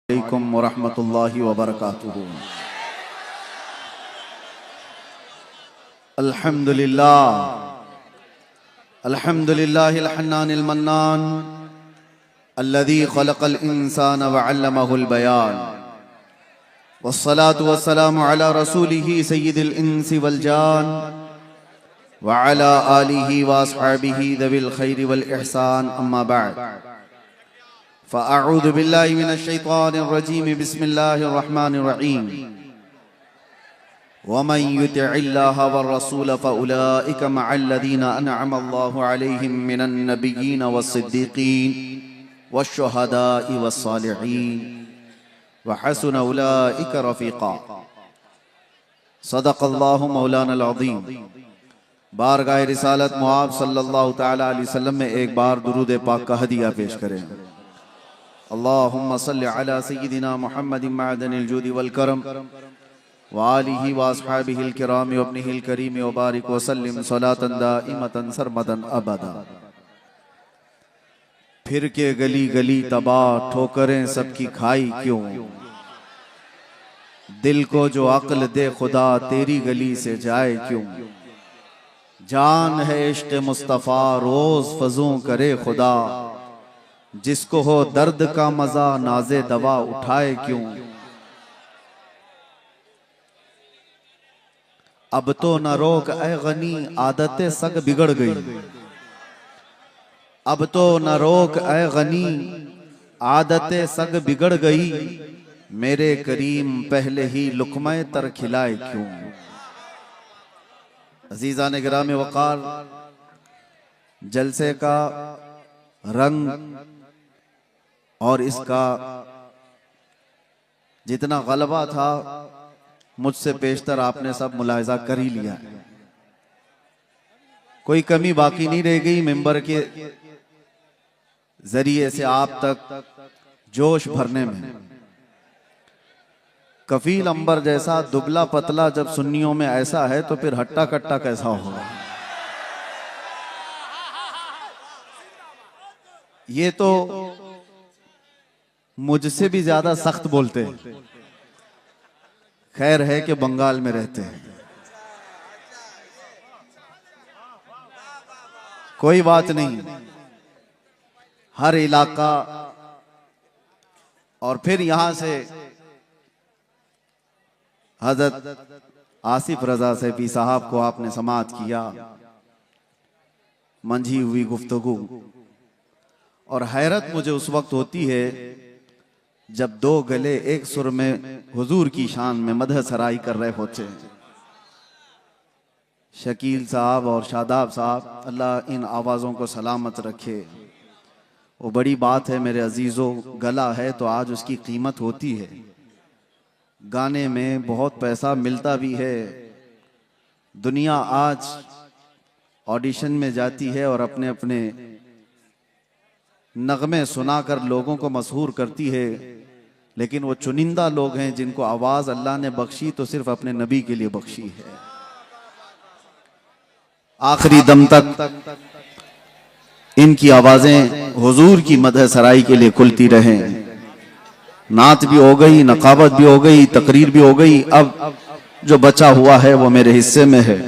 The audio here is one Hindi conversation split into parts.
अलैकुम वरहमतुल्लाहि वबरकातुहू। अल्हम्दुलिल्लाह अल्हम्दुलिल्लाहिल हन्नानिल मन्नान अल्लज़ी खलक़ल इंसान व अल्लमहुल बयान वस्सलातु वस्सलामु अला रसूलिही सय्यिदिल इंसी वल जान व अला आलिही व अस्हाबिही दविल खैरि वल इहसान अम्मा बअद फ़अऊज़ु बिल्लाहि मिनश शैतानिर रजीम बिस्मिल्लाहिर रहमानिर रहीम वमन युतिइल्लाह वर्रसूल फ़उलाइका मअल्लज़ीना अनअमा अल्लाहु अलैहिम मिनन नबिय्यीन वस्सिद्दीक़ीन वश्शुहदाइ वस्सालिहीन वहसुन उलाइका रफ़ीक़ा। सदक़ल्लाहु मौलानल अज़ीम। बारगाह रिसालत मुआब सल्लल्लाहु तआला अलैहि वसल्लम में एक बार दुरूद पाक का हदिया पेश करें। अल्लाहुम्मा सल्लि अला सय्यिदिना मुहम्मदिन मअदनिल जूदि वल करम व आलिहि व अस्हाबिहिल किराम व इब्निहिल करीम व बारिक व सल्लिम सलातन दाइमतन सरमदन अबदा। फिर के गली गली तबाह ठोकरें सबकी खाई क्यों, दिल को जो अक्ल दे खुदा तेरी गली से जाए क्यों। जान है इश्क मुस्तफ़ा रोज फजूं करे खुदा, जिसको हो दर्द का मजा नाज़े दवा उठाए क्यों। अब तो न रोक ऐ गनी आदतें सग बिगड़ गई, अब तो न रोक ऐ गनी आदतें सग बिगड़ गई, मेरे करीम पहले ही लुक़्मे तर खिलाए क्यों। अज़ीज़ान गिराम वक़ार, जलसे का रंग और इसका जितना गलबा था मुझसे पेशतर आपने सब मुलाहिज़ा कर ही लिया है। कोई कमी बाकी नहीं रह गई मिंबर के जरिए से आप तक जोश भरने में। कफील अंबर जैसा दुबला पतला जब सुन्नियों में ऐसा है तो फिर हट्टा कट्टा कैसा होगा। ये तो मुझसे भी ज्यादा सख्त बोलते हैं। खैर है कि बंगाल में रहते हैं, कोई बात नहीं। हर इलाका और फिर यहां से हजरत आसिफ रजा सैफी साहब को आपने समाअत किया, मंझी हुई गुफ्तगू। और हैरत मुझे उस वक्त होती है जब दो गले एक सुर में हुजूर की शान में मदह सराई कर रहे होते हैं। शकील साहब और शादाब साहब, अल्लाह इन आवाज़ों को सलामत रखे। वो बड़ी बात है मेरे अजीज़ों, गला है तो आज उसकी कीमत होती है। गाने में बहुत पैसा मिलता भी है। दुनिया आज ऑडिशन में जाती है और अपने अपने नगमे सुनाकर लोगों को मशहूर करती है, लेकिन वो चुनिंदा लोग हैं जिनको आवाज़ अल्लाह ने बख्शी तो सिर्फ अपने नबी के लिए बख्शी है। आखिरी दम तक इनकी आवाज़ें हुजूर की मदह सराई के लिए खुलती रहें। नात भी हो गई, नकाबत भी हो गई, तकरीर भी हो गई। अब जो बचा हुआ है वो मेरे हिस्से में है।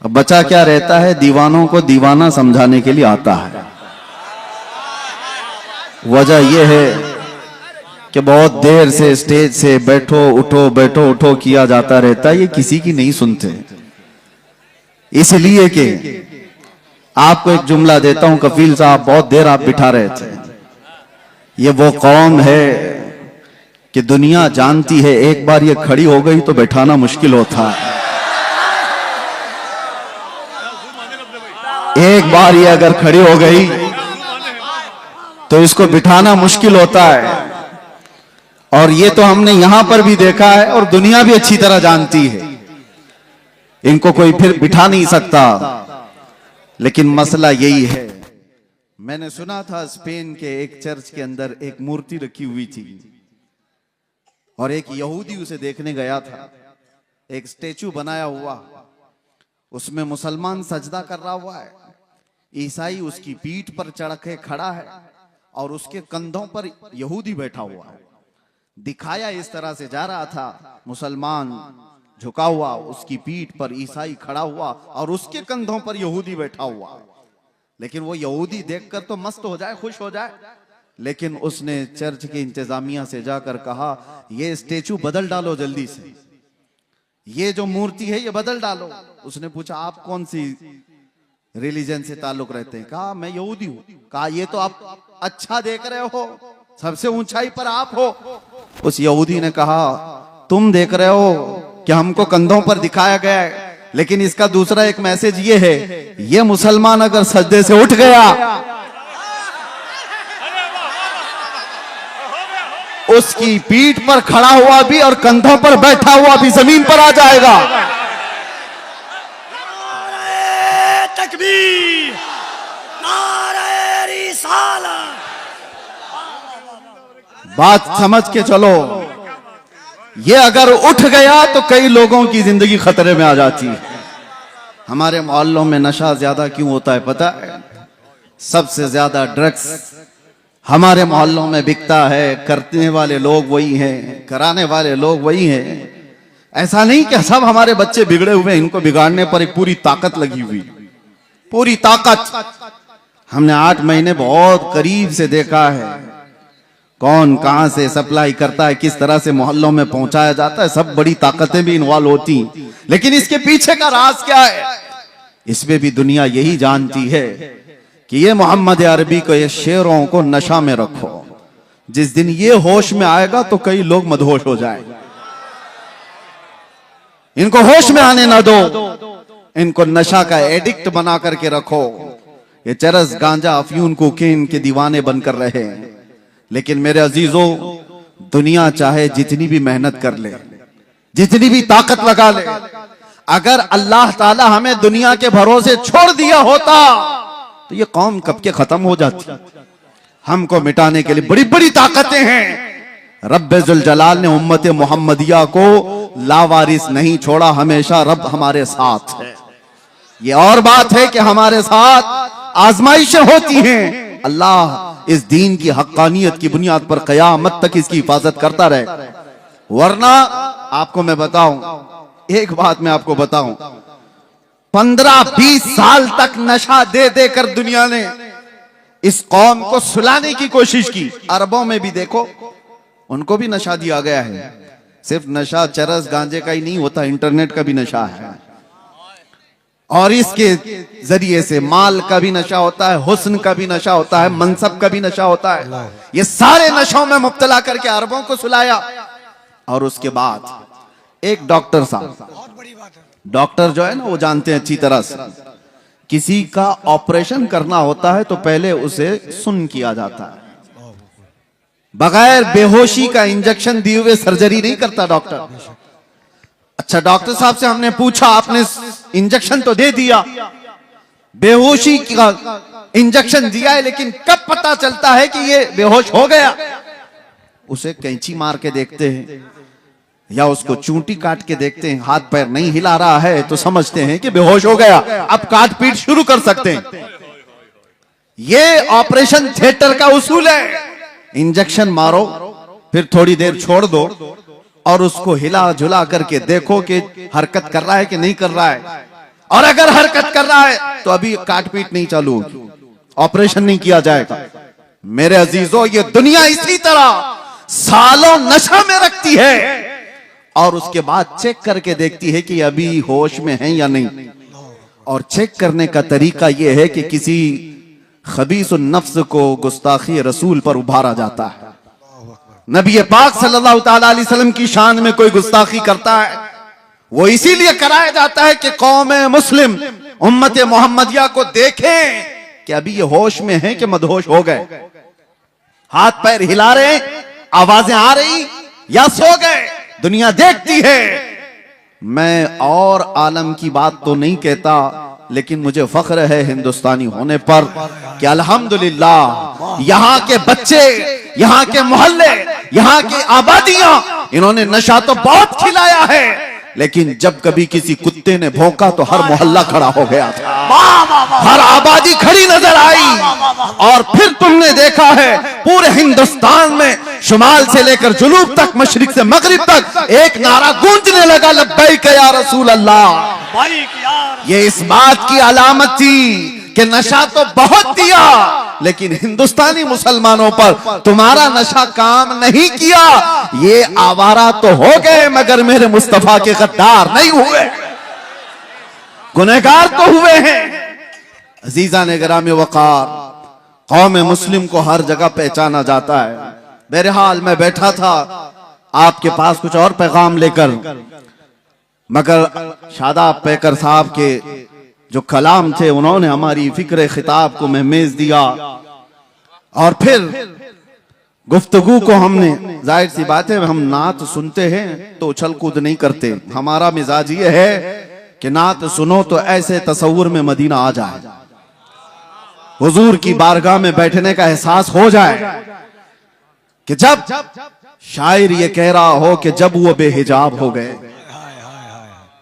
अब बचा क्या रहता है, दीवानों को दीवाना समझाने के लिए आता है। वजह यह है कि बहुत देर से स्टेज से बैठो उठो किया जाता रहता है, ये किसी की नहीं सुनते। इसलिए कि आपको एक जुमला देता हूं, कफील साहब बहुत देर आप बिठा रहे थे। ये वो कौम है कि दुनिया जानती है एक बार ये खड़ी हो गई तो बैठाना मुश्किल होता है। एक बार ये अगर खड़ी हो गई तो इसको बिठाना मुश्किल होता है। और ये तो हमने यहां पर भी देखा है और दुनिया भी अच्छी तरह जानती है। इनको कोई फिर बिठा नहीं सकता। लेकिन मसला यही है, मैंने सुना था स्पेन के एक चर्च के अंदर एक मूर्ति रखी हुई थी और एक यहूदी उसे देखने गया था। एक स्टेचू बनाया हुआ, उसमें मुसलमान सजदा कर रहा हुआ है, ईसाई उसकी पीठ पर चढ़ के खड़ा है और उसके कंधों पर यहूदी बैठा हुआ है। दिखाया इस तरह से जा रहा था, मुसलमान झुका हुआ, उसकी पीठ पर ईसाई खड़ा हुआ और उसके कंधों पर यहूदी बैठा हुआ। लेकिन वो यहूदी देखकर तो मस्त हो जाए, खुश हो जाए, लेकिन उसने चर्च की इंतजामिया से जाकर कहा, ये स्टेचू बदल डालो जल्दी से, ये जो मूर्ति है ये बदल डालो। उसने पूछा, आप कौन सी रिलीजन से ताल्लुक रखते हैं? कहा, मैं यहूदी हूं। कहा, ये तो आप अच्छा देख रहे हो, सबसे ऊंचाई पर आप हो। उस यहूदी ने कहा, तुम देख रहे हो कि हमको कंधों पर दिखाया गया है, लेकिन इसका दूसरा एक मैसेज ये है, ये मुसलमान अगर सजदे से उठ गया, उसकी पीठ पर खड़ा हुआ भी और कंधों पर बैठा हुआ भी जमीन पर आ जाएगा। नारे तकबीर, नारे रिसालत। बात समझ के चलो, ये अगर उठ गया तो कई लोगों की जिंदगी खतरे में आ जाती है। हमारे मोहल्लों में नशा ज्यादा क्यों होता है पता है? सबसे ज्यादा ड्रग्स हमारे मोहल्लों में बिकता है। करने वाले लोग वही हैं, कराने वाले लोग वही हैं। ऐसा नहीं कि सब हमारे बच्चे बिगड़े हुए, इनको बिगाड़ने पर एक पूरी ताकत लगी हुई, पूरी ताकत। हमने 8 महीने बहुत करीब से देखा है, कौन कहां से सप्लाई करता है, किस तरह से मोहल्लों में पहुंचाया जाता है, सब बड़ी ताकतें भी इन्वॉल्व होती। लेकिन इसके पीछे का राज क्या है, इसमें भी दुनिया यही जानती है कि ये मोहम्मद अरबी को, ये शेरों को नशा में रखो, जिस दिन ये होश में आएगा तो कई लोग मदहोश हो जाएंगे। इनको होश में आने ना दो, इनको नशा का एडिक्ट बना करके रखो। ये चरस, गांजा, अफयून, कोकीन के दीवाने बनकर रहे। लेकिन मेरे अजीजों, दुनिया चाहे जितनी भी मेहनत कर ले, जितनी भी ताकत लगा ले, अगर अल्लाह ताला हमें दुनिया के भरोसे छोड़ दिया होता तो ये कौम कब के खत्म हो जाती। हमको मिटाने के लिए बड़ी बड़ी ताकतें हैं। रब्बे जुल जलाल ने उम्मत मोहम्मदिया को लावारिस नहीं छोड़ा, हमेशा रब हमारे साथ है। ये और बात है कि हमारे साथ आजमाइशें होती हैं। अल्लाह इस दीन की हक्कानियत की बुनियाद पर कयामत तक इसकी हिफाजत करता रहे। वरना आपको मैं बताऊं, एक बात मैं आपको बताऊं, 15-20 साल तक नशा दे देकर दुनिया ने इस कौम को सुलाने की कोशिश की। अरबों में भी देखो, उनको भी नशा दिया गया है। सिर्फ नशा चरस गांजे का ही नहीं होता, इंटरनेट का भी नशा है, और इसके जरिए से माल का भी नशा होता है, हुस्न का भी नशा होता है, मनसब का भी नशा होता है। ये सारे नशों में मुब्तला करके अरबों को सुलाया। और उसके बाद एक डॉक्टर साहब, बहुत बड़ी बात है, डॉक्टर जो है ना, वो जानते हैं अच्छी तरह से, किसी का ऑपरेशन करना होता है तो पहले उसे सुन्न किया जाता है। बगैर बेहोशी का इंजेक्शन दिए हुए सर्जरी नहीं करता डॉक्टर। अच्छा, डॉक्टर साहब से हमने पूछा, आपने इंजेक्शन तो दे दिया, बेहोशी का इंजेक्शन दिया है, लेकिन कब पता चलता है कि ये बेहोश हो गया? उसे कैंची मार के देखते हैं या उसको चूंटी काट के देखते हैं, हाथ पैर नहीं हिला रहा है तो समझते हैं कि बेहोश हो गया, अब काट पीट शुरू कर सकते हैं। ये ऑपरेशन थिएटर का उसूल है। इंजेक्शन मारो, फिर थोड़ी देर छोड़ दो और उसको हिला झुला करके देखो कि हरकत कर रहा है कि नहीं कर रहा है। और अगर हरकत कर रहा है तो अभी काट पीट नहीं चालू होगी, ऑपरेशन नहीं किया जाएगा। मेरे अजीजों, ये दुनिया इसी तरह सालों नशा में रखती है और उसके बाद चेक करके देखती है कि अभी होश में है या नहीं। और चेक करने का तरीका यह है कि किसी खबीस नफ्स को गुस्ताखी रसूल पर उभारा जाता है। नबी पाक सल्लल्लाहु ताला अलैहि वसल्लम की शान में कोई गुस्ताखी करता है, वो इसीलिए कराया जाता है कि कौम मुस्लिम, उम्मत मोहम्मदिया को देखें कि अभी ये होश में है कि मदहोश हो गए, हाथ पैर हिला रहे, आवाजें आ रही या सो गए। दुनिया देखती है। मैं और आलम की बात तो नहीं कहता, लेकिन मुझे फख्र है हिंदुस्तानी होने पर कि अल्हम्दुलिल्लाह यहाँ के बच्चे, यहाँ के मोहल्ले, यहाँ की आबादियां, इन्होंने नशा तो बहुत खिलाया है, लेकिन जब कभी किसी कुत्ते ने भौंका तो हर मोहल्ला खड़ा हो गया था, वाह वाह वाह, हर आबादी खड़ी नजर आई। और फिर तुमने देखा है पूरे हिंदुस्तान में शुमाल से लेकर जुनूब तक, मशरिक से मगरिब तक एक नारा गूंजने लगा, लब्बैक या रसूल अल्लाह। भाई की यार, ये इस बात की अलामत थी कि नशा तो बहुत दिया, लेकिन हिंदुस्तानी मुसलमानों पर तुम्हारा नशा काम नहीं किया। ये आवारा तो हो गए मगर मेरे मुस्तफा के गद्दार नहीं हुए, गुनहगार तो हुए हैं। अजीजा ने गिरामी वकार, कौम मुस्लिम को हर जगह पहचाना जाता है। बहरहाल मैं बैठा था आपके पास कुछ और पैगाम लेकर, मगर शादाब पैकर साहब के जो कलाम थे उन्होंने हमारी फिक्र खिताब को महमेज दिया। और फिर गुफ्तगू को हमने, जाहिर सी बात है हम नात सुनते हैं तो उछल कूद नहीं करते, हमारा मिजाज ये है कि नात सुनो तो ऐसे तसव्वुर में मदीना आ जाए, हुजूर की बारगाह में बैठने का एहसास हो जाए कि जब शायर ये कह रहा हो कि जब वो बेहिजाब हो गए,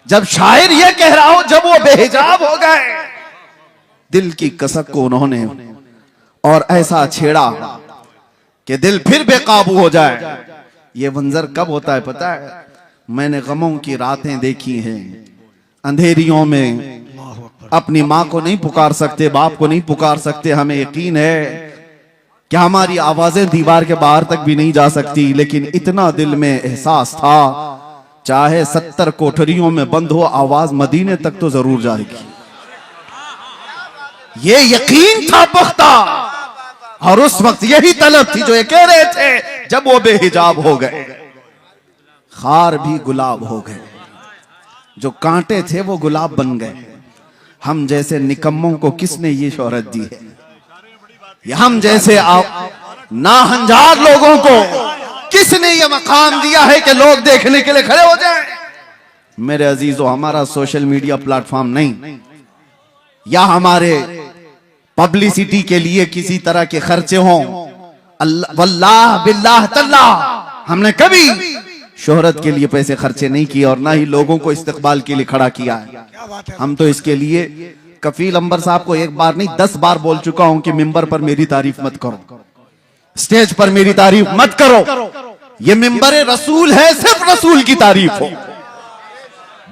जब शायर ये कह रहा हो जब वो बेहिजाब हो गए, दिल की कसक को उन्होंने और ऐसा छेड़ा कि दिल फिर बेकाबू हो जाए। ये मंजर कब होता है पता है? मैंने गमों की रातें देखी हैं, अंधेरियों में अपनी माँ को नहीं पुकार सकते, बाप को नहीं पुकार सकते, हमें यकीन है कि हमारी आवाजें दीवार के बाहर तक भी नहीं जा सकती, लेकिन इतना दिल में एहसास था चाहे 70 कोठरियों में बंद हो, आवाज मदीने तक तो जरूर जाएगी। ये यकीन था पुख्ता, और उस वक्त यही तलब थी जो ये कह रहे थे जब वो बेहिजाब हो गए, खार भी गुलाब हो गए, जो कांटे थे वो गुलाब बन गए। हम जैसे निकम्मों को किसने ये शोहरत दी है? ये हम जैसे नाहंजार लोगों को किसने ये मकाम दिया है कि लोग देखने के लिए खड़े हो जाएं? मेरे अजीजों, हमारा सोशल मीडिया प्लेटफॉर्म नहीं, या हमारे पब्लिसिटी के लिए किसी तरह के खर्चे हों, वल्लाह बिल्लाह तल्लाह हमने कभी शोहरत के लिए पैसे खर्चे नहीं किए और ना ही लोगों को इस्तकबाल के लिए खड़ा किया है। हम तो इसके लिए कफील अंबर साहब को एक बार नहीं 10 बार बोल चुका हूं कि मिंबर पर मेरी तारीफ मत करो, स्टेज पर मेरी तारीफ मत करो, ये मिंबर रसूल है, सिर्फ रसूल की तारीफ हो।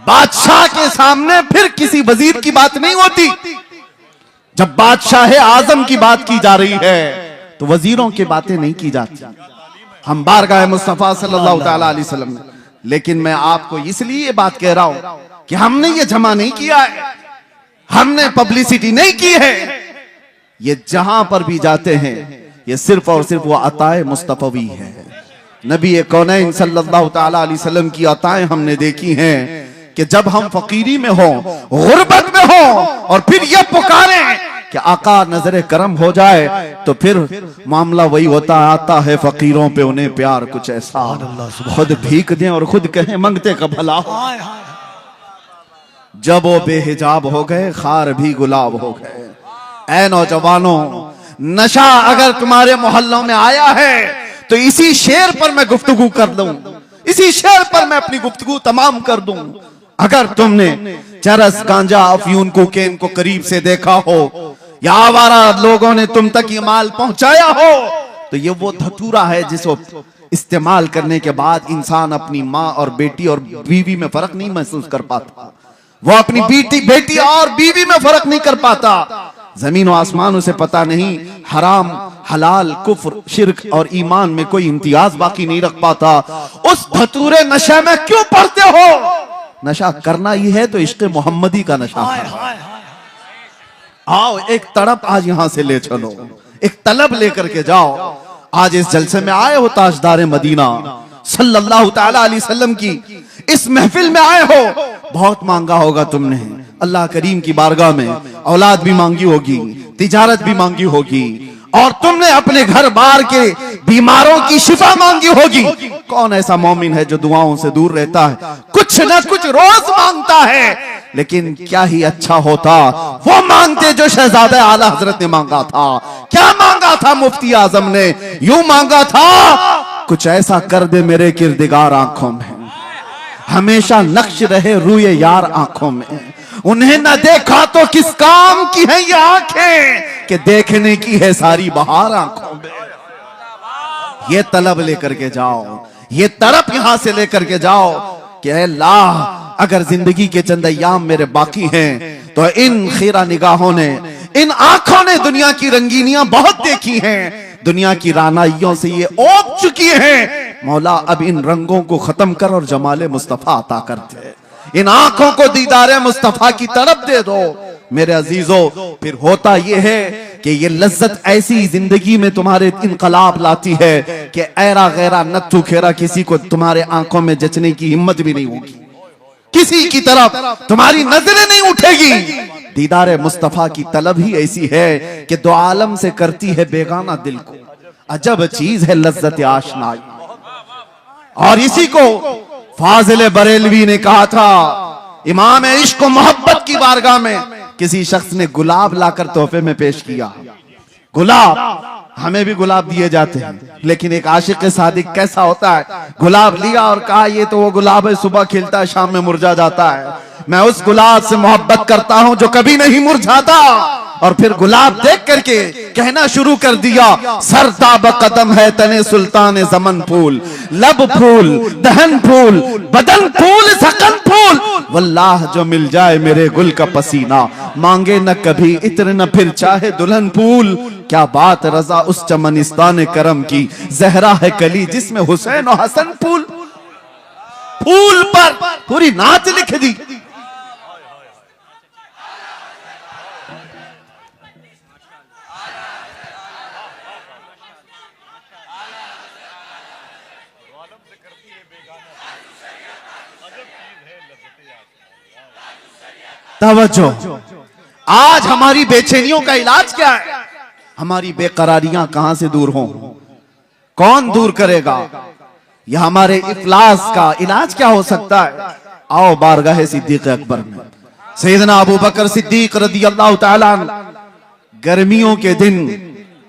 बादशाह के सामने फिर किसी वजीर की बात नहीं होती। जब बादशाह आजम की बात की जा रही है तो वजीरों की बातें नहीं की जाती। हम बारगाह मुस्तफा सल्लल्लाहु अलैहि वसल्लम, लेकिन मैं आपको इसलिए ये बात कह रहा हूं कि हमने ये जमा नहीं किया है, हमने पब्लिसिटी नहीं की है। ये जहां पर भी जाते हैं ये सिर्फ और सिर्फ वो अताए मुस्तफवी है। नबी कौनैन सल्लल्लाहु अलैहि वसल्लम की अताएं हमने देखी हैं कि जब हम फकीरी में हो, गुर्बत में हो, और फिर ये पुकारें कि आका नजरे करम हो जाए, तो फिर मामला वही होता आता है फकीरों पे उन्हें प्यार कुछ ऐसा, खुद भीख दें और खुद कहें मंगते का भला हो। जब वो बेहिजाब हो गए, खार भी गुलाब हो गए। ऐ नौजवानों, नशा अगर तुम्हारे मोहल्लों में आया है तो इसी शेर पर मैं गुफ्तगू कर दूं, इसी शेर पर मैं अपनी गुफ्तगू तमाम कर दूं। अगर तुमने चरस, गांजा, अफयून, कोकेन को करीब से देखा हो या आवारा लोगों ने तुम तक ये माल पहुंचाया हो, तो ये वो धतूरा है जिसको इस्तेमाल करने के बाद इंसान अपनी माँ और बेटी और बीवी में फर्क नहीं महसूस कर पाता। वो अपनी बेटी और बीवी में फर्क नहीं कर पाता। जमीन और आसमान उसे पता नहीं, हराम, हलाल, कुफ्र, शिर्क और ईमान में कोई इम्तियाज बाकी नहीं रख पाता। उस धतूरे नशे में क्यों पड़ते हो? नशा करना ही है तो इश्क़ मोहम्मदी का नशा है। आओ एक तड़प आज यहां से ले चलो, एक तलब लेकर के जाओ। आज इस जलसे में आए हो, ताजदार मदीना सल्लल्लाहु ताला अलैहि वसल्लम की इस महफिल में आए हो, बहुत मांगा होगा तुमने अल्लाह करीम की बारगाह में, औलाद भी मांगी होगी, तिजारत भी मांगी होगी, और तुमने अपने घर बार के बीमारों की शिफा मांगी होगी। कौन ऐसा मोमिन है जो दुआओं से दूर रहता है, कुछ ना कुछ रोज मांगता है? लेकिन क्या ही अच्छा होता वो मांगते जो शहजादा आला हजरत ने मांगा था। क्या मांगा था मुफ्ती आजम ने? यूं मांगा था, कुछ ऐसा कर दे मेरे किरदिगार आंखों में, हमेशा नक्श रहे रूए यार आंखों में। उन्हें न देखा तो किस काम की है ये आंखें कि देखने की है सारी बहार आंखों में। ये तलब लेकर के जाओ, ये तड़प यहां से लेकर के जाओ कि अल्लाह अगर जिंदगी के चंद अय्याम मेरे बाकी हैं तो इन खीरा निगाहों ने, इन आंखों ने दुनिया की रंगीनियां बहुत देखी हैं, दुनिया की रानाइयों से ये ओप चुकी हैं। मौला अब इन रंगों को खत्म कर और जमाले मुस्तफा अता कर दे। इन आंखों को दीदारे मुस्तफा की तड़प दे दो मेरे अजीजों। फिर होता यह है कि ये लज्जत ऐसी जिंदगी में तुम्हारे इनकलाब लाती है कि ऐरा गैरा नत्थु खेरा किसी को तुम्हारे आंखों में जचने की हिम्मत भी नहीं होगी, किसी की तरफ तुम्हारी नजरें नहीं उठेगी। दीदारे मुस्तफा की तलब ही ऐसी है कि दो आलम से करती है बेगाना दिल को। अजब चीज है लज्जत आशनाई। और इसी को फाजिल बरेलवी ने कहा था, इमाम इश्क मोहब्बत की बारगाह में किसी शख्स ने गुलाब लाकर तोहफे में पेश किया। गुलाब, हमें भी गुलाब दिए जाते हैं, लेकिन एक आशिक सादिक कैसा होता है? गुलाब लिया और कहा ये तो वो गुलाब है, सुबह खिलता है शाम में मुरझा जाता है। मैं उस गुलाब से मोहब्बत करता हूं जो कभी नहीं मुरझाता। और फिर गुलाब देख करके कहना शुरू कर दिया, सरताब कदम है तने सुल्तान जमन फूल, लब फूल, दहन फूल, बदन फूल, सकन फूल, वल्लाह जो मिल जाए मेरे गुल का पसीना, मांगे न कभी इत्र न फिर चाहे दुल्हन फूल। क्या बात रजा उस चमनिस्तान करम की, जहरा है कली जिसमें हुसैन और हसन फूल। फूल पर पूरी नाच लिख दी। तवज्जो, आज हमारी बेचैनियों का इलाज क्या है? हमारी बेकरारियां कहां से दूर हों? कौन दूर करेगा? यह हमारे इफलास का इलाज क्या हो सकता है? आओ बारगाह सिद्दीक अकबर में। सैयदना अबू बकर सिद्दीक रदी अल्लाह ताला गर्मियों के दिन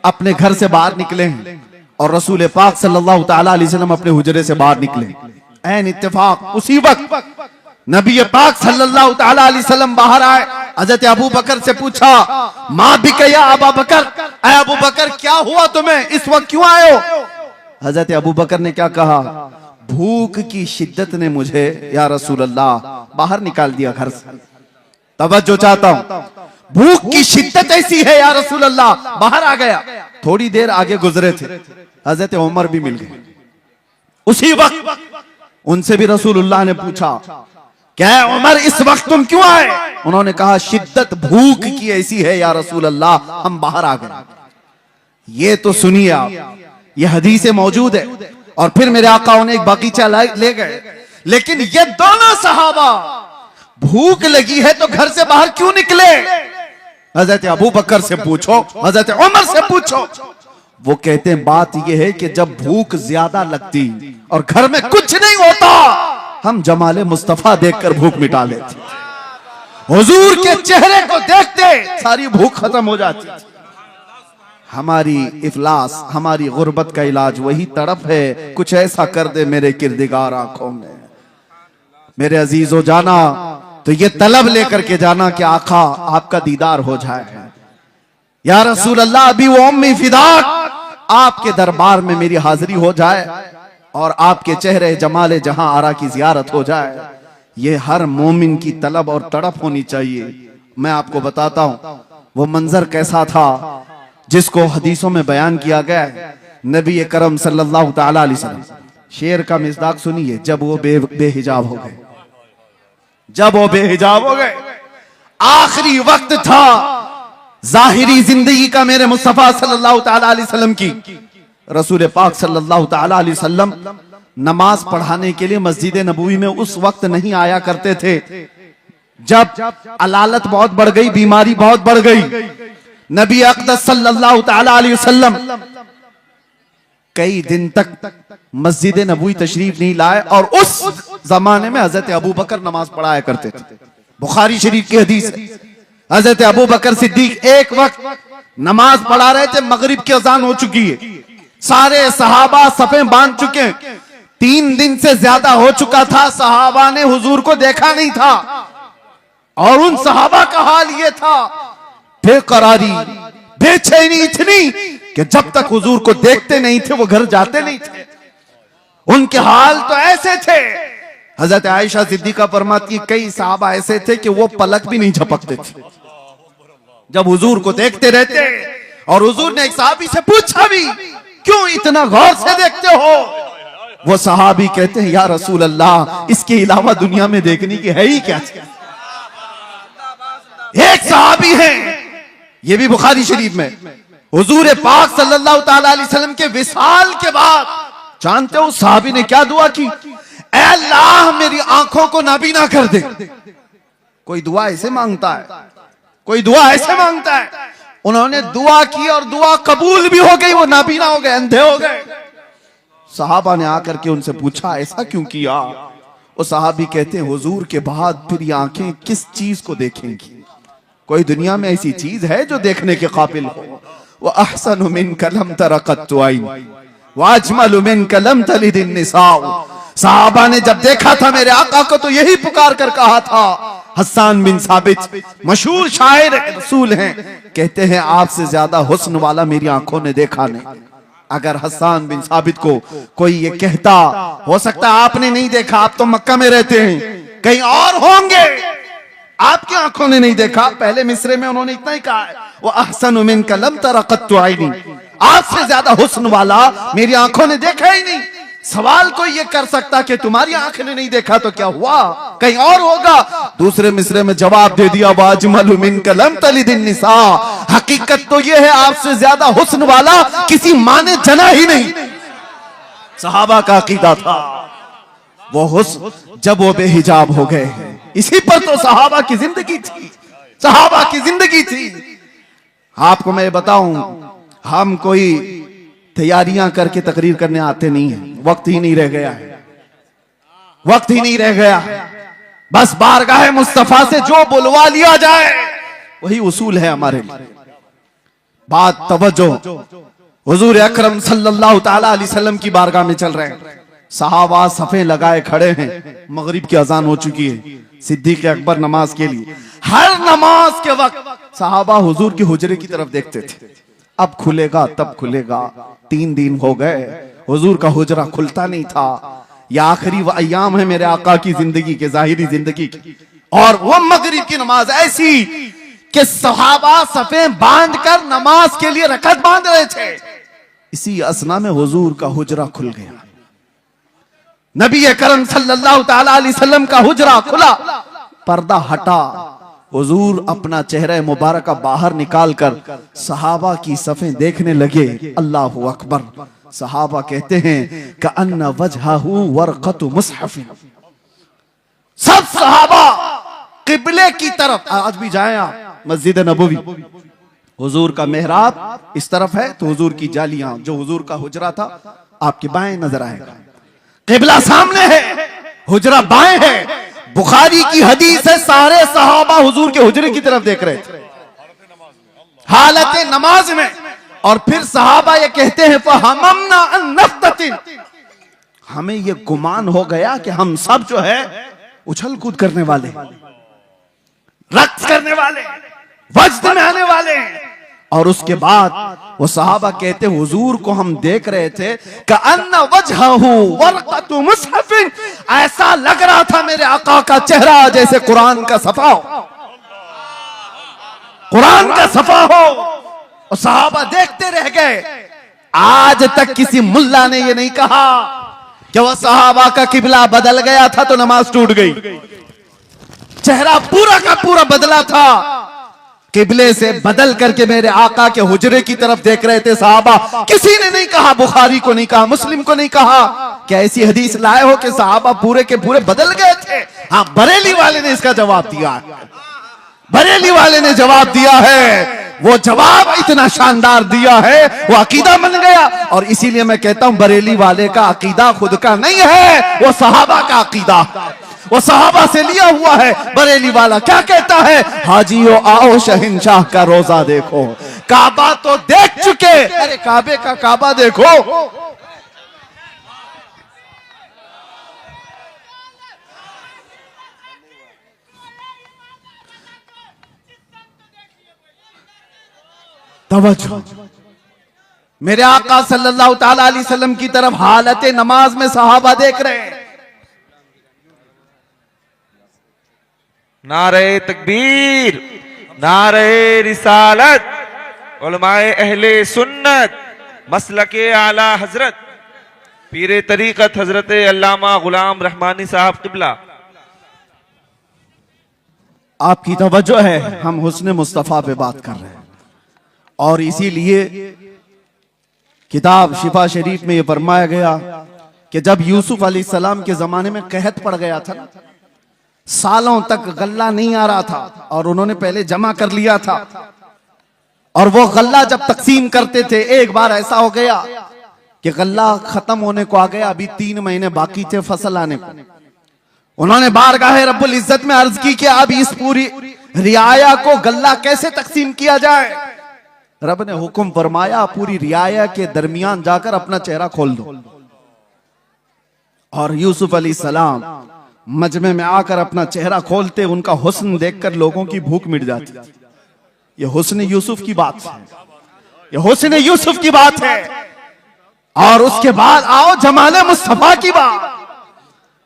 अपने घर से बाहर निकले हैं और रसूल पाक सल्लल्लाहु ताला अलैहि वसल्लम अपने हुजरे से बाहर निकले। ऐन इत्तेफाक उसी वक्त नबी पाक सल्लल्लाहु ताला अलैहि वसल्लम बाहर आए। हजरत अबू बकर से पूछा, माँ भी कया अबू बकर, अबू बकर क्या हुआ तुम्हें, इस वक्त क्यों आए हो? हजरत अबू बकर ने क्या कहा, भूख की शिद्दत ने मुझे या रसूल अल्लाह बाहर निकाल दिया घर से। तवज्जो चाहता हूं, भूख की शिद्दत ऐसी है या रसूल अल्लाह, बाहर आ गया। थोड़ी देर आगे गुजरे थे, हजरत उमर भी मिल गए। उसी वक्त उनसे भी रसूलुल्लाह ने पूछा, क्या उमर इस वक्त तुम क्यों आए? उन्होंने कहा, शिद्दत भूख की ऐसी है या रसूल अल्लाह, हम बाहर आ गए। ये तो सुनिए आप, ये हदीसें मौजूद है। और फिर मेरे आका उन्हें एक बगीचा ले गए। लेकिन ये दोनों सहाबा भूख लगी है तो घर से बाहर क्यों निकले? हजरत अबू बकर से पूछो, हजरत उमर से पूछो। वो कहते हैं बात यह है कि जब भूख ज्यादा लगती और घर में कुछ नहीं होता, हम जमाले मुस्तफा देखकर भूख मिटा लेते। हुजूर के चेहरे को देखते सारी भूख खत्म हो जाती। हमारी इफलास, हमारी गुर्बत का इलाज वही तड़प है। कुछ ऐसा कर दे मेरे किरदिगार आंखों में। मेरे अजीजों, जाना तो ये तलब लेकर के जाना कि आका आपका दीदार हो जाए। या रसूल अल्लाह, अभी वो उम्मी फिदाक आपके दरबार में मेरी हाजिरी हो जाए और आपके चेहरे जमाले जहां आरा की जियारत हो जाए। ये हर मोमिन की तलब और तड़प होनी चाहिए। मैं आपको बताता हूं वो मंजर कैसा था जिसको हदीसों में बयान किया गया है। नबी करम सल्लल्लाहु ताला अलैहि वसल्लम, शेर का मिज़दाक सुनिए, जब वो बेहिजाब हो गए, जब वो बेहिजाब हो गए, आखिरी वक्त था जाहिरी जिंदगी का मेरे मुस्तफा सल्लल्लाहु ताला अलैहि वसल्लम की। रसूल पाक सल्लल्लाहु ताला अलैहि वसल्लम नमाज पढ़ाने के लिए मस्जिद नबवी में उस वक्त नहीं आया करते थे जब अलालत बहुत बढ़ गई, बीमारी बहुत बढ़ गई। नबी अक़दस सल्लल्लाहु ताला अलैहि वसल्लम कई दिन तक मस्जिद नबवी तशरीफ नहीं लाए और उस जमाने में हजरत अबू बकर नमाज पढ़ाया करते थे। बुखारी शरीफ की हदीस है, हजरत अबू बकर सिद्दीक एक वक्त नमाज पढ़ा रहे थे, मगरिब की अजान हो चुकी है, सारे सहाबा सफे बांध चुके हैं, 3 दिन से ज्यादा हो चुका था, सहाबा ने हुजूर को देखा नहीं था। और उन सहाबा का हाल ये था, बेकरारी, बेचैनी इतनी कि जब तक हुजूर को देखते नहीं थे वो घर जाते नहीं थे। उनके हाल तो ऐसे थे, हजरत आयशा सिद्दीका फरमाती है कई सहाबा ऐसे थे कि वो पलक भी नहीं झपकते थे जब हुजूर को देखते रहते। और हुजूर ने एक सहाबी से पूछा भी, क्यों इतना गौर से देखते हो? वो सहाबी कहते हैं, या रसूल अल्लाह, इसके अलावा दुनिया में देखने की है ही क्या चीज? एक सहाबी है, ये भी बुखारी शरीफ में, हुजूर पाक सल्लल्लाहु ताला अलैहि वसल्लम के विसाल के बाद, जानते हो सहाबी ने क्या दुआ की? ऐ अल्लाह, मेरी आंखों को नाबीना कर दे। कोई दुआ ऐसे मांगता है, कोई दुआ ऐसे मांगता है। उन्होंने दुआ की और दुआ कबूल भी हो गई, वो नाबीना हो गए, अंधे हो गए। सहाबा ने आकर के उनसे पूछा, ऐसा क्यों किया? वो सहाबी कहते हैं, हुजूर के बाद फिर ये आंखें किस चीज को देखेंगी? कोई दुनिया में ऐसी चीज है जो देखने के काबिल हो? वह अहसनु मिनका लम तरा कत्तु आइन व अजमलु मिनका लम तलिद निसाउ। सहाबा ने जब देखा था मेरे आका को तो यही पुकार कर कहा था। हसन बिन साबित मशहूर शायर रसूल हैं, कहते हैं आपसे ज्यादा हुस्न वाला मेरी आंखों ने देखा नहीं। अगर हसन बिन साबित को कोई ये कहता, हो सकता है आपने नहीं देखा, आप तो मक्का में रहते हैं, कहीं और होंगे, आपकी आंखों ने नहीं देखा। पहले मिसरे में उन्होंने इतना ही कहा है, वो अहसनु मिनका लम तरा कत्तु आइनी, आपसे ज्यादा हुस्न वाला मेरी आंखों ने देखा ही नहीं। सवाल कोई ये कर सकता कि तुम्हारी आंख ने नहीं देखा तो क्या हुआ, कहीं और होगा। दूसरे मिसरे में जवाब दे दिया, वाजमलु मिनका लम तलिदिन निसा, हकीकत तो ये है आपसे ज्यादा हुस्न वाला किसी माँ ने जना ही नहीं। सहाबा का अकीदा था वो हुस्न जब वो बेहिजाब हो गए, इसी पर तो सहाबा की जिंदगी थी, सहाबा की जिंदगी थी। आपको मैं बताऊं, हम कोई तैयारियां करके तकरीर करने आते नहीं है, वक्त ही नहीं रह गया है, वक्त ही नहीं रह गया है। बस बारगाह मुस्तफा से जो बुलवा लिया जाए वही उसूल है हमारे लिए। बात तवज्जो, हुजूर अकरम सल्लल्लाहु ताला अलैहि वसल्लम की बारगाह में चल रहे हैं, सहाबा सफे लगाए खड़े हैं, मगरिब की अजान हो चुकी है, सिद्दीक अकबर नमाज के लिए। हर नमाज के वक्त सहाबा हुजूर की हुजरे की तरफ देखते थे, अब खुलेगा तब खुलेगा। 3 दिन हो गए, हुजूर का हुजरा खुलता नहीं था। यह आखिरी वो अय्याम है मेरे आका की जिंदगी के, जाहिरी जिंदगी की। और वो मगरिब की नमाज ऐसी कि सहाबा सफे बांध कर नमाज के लिए रकत बांध रहे थे। इसी असना में हुजूर का हुजरा खुल गया, नबी करम सल्लल्लाहु ताला अलैहि वसल्लम का हुजरा खुला, पर्दा हटा, हुजूर अपना चेहरा मुबारक बाहर निकाल कर सहाबा की सफ़ें देखने लगे। अल्लाहु अकबर। सहाबा कहते हैं कि अन्ना वजहहु वरक़तु मुसहफ़। सब सहाबा किबले की तरफ, आज भी जाएं आप मस्जिद नबवी, हुजूर का मेहराब इस तरफ है तो हुजूर की जालियां, जो हुजूर का हुजरा था आपके बाएं नजर आएगा, किबला सामने है, हुजरा बाएं है। बुखारी की हदीस है, सारे सहाबा हुजूर के हुजरे की तरफ देख रहे थे हालत नमाज में। और फिर सहाबा ये कहते हैं, फहममना अन नफ्ततिन, हमें ये गुमान हो गया कि हम सब जो है उछल कूद करने वाले, रक्स करने वाले, वज्द में आने वाले हैं। और उसके बाद वो सहाबा कहते हुजूर को हम देख रहे थे कअन्ना वजहहु वरक़तु मुसहफ़िन, ऐसा लग रहा था मेरे आका का चेहरा जैसे कुरान का सफा हो, कुरान का सफा हो। और सहाबा देखते रह गए। आज तक किसी मुल्ला ने ये नहीं कहा कि वह सहाबा का किबला बदल गया था तो नमाज टूट गई। चेहरा पूरा का पूरा बदला था, किबले से बदल करके मेरे आका के हुजरे की तरफ देख रहे थे सहाबा। किसी ने नहीं कहा, बुखारी को नहीं कहा, मुस्लिम को नहीं कहा क्या ऐसी हदीस लाए हो कि सहाबा पूरे के पूरे बदल गए थे। हाँ, बरेली वाले ने इसका जवाब दिया है, बरेली वाले ने जवाब दिया है। वो जवाब इतना शानदार दिया है, वो अकीदा बन गया। और इसीलिए मैं कहता हूं बरेली वाले का अकीदा खुद का नहीं है, वो सहाबा का अकीदा, वो सहाबा से लिया हुआ है। बरेली वाला क्या कहता है, हाजियो आओ शहंशाह का रोजा देखो, काबा तो देख चुके, अरे काबे का काबा देखो। तवज्जो, मेरे आका सल्लल्लाहु ताला अलैहि वसल्लम की तरफ हालत नमाज में सहाबा देख रहे हैं। नारे तकबीर, नारे रिसालत, उलमाए अहले सुन्नत, मसलके आला हजरत पीरे तरीकत हजरत अल्लामा गुलाम रहमानी साहब किबला। आपकी तवज्जो है, हम हुस्न मुस्तफा पे बात कर रहे हैं और इसीलिए किताब शिफा शरीफ में यह फरमाया गया कि जब यूसुफ अलैहिस्सलाम के जमाने में कहत पड़ गया था, सालों तक गल्ला नहीं आ रहा था और उन्होंने पहले जमा कर लिया था और वो गल्ला जब तकसीम करते थे, एक बार ऐसा हो गया कि गल्ला खत्म होने को आ गया, अभी 3 महीने बाकी थे फसल आने को। उन्होंने बारगाह रब्बुल इज्जत में अर्ज की कि अब इस पूरी रियाया को गल्ला कैसे तकसीम किया जाए। रब ने हुक्म फरमाया पूरी रियाया के दरमियान जाकर अपना चेहरा खोल दो। और यूसुफ अलैहिस्सलाम मजमे में आकर अपना चेहरा खोलते, उनका हुस्न देखकर लोगों की भूख मिट जाती। ये हुस्न यूसुफ की बात है, ये हुस्न यूसुफ की बात है। और उसके बाद आओ जमाले मुस्तफा की बात।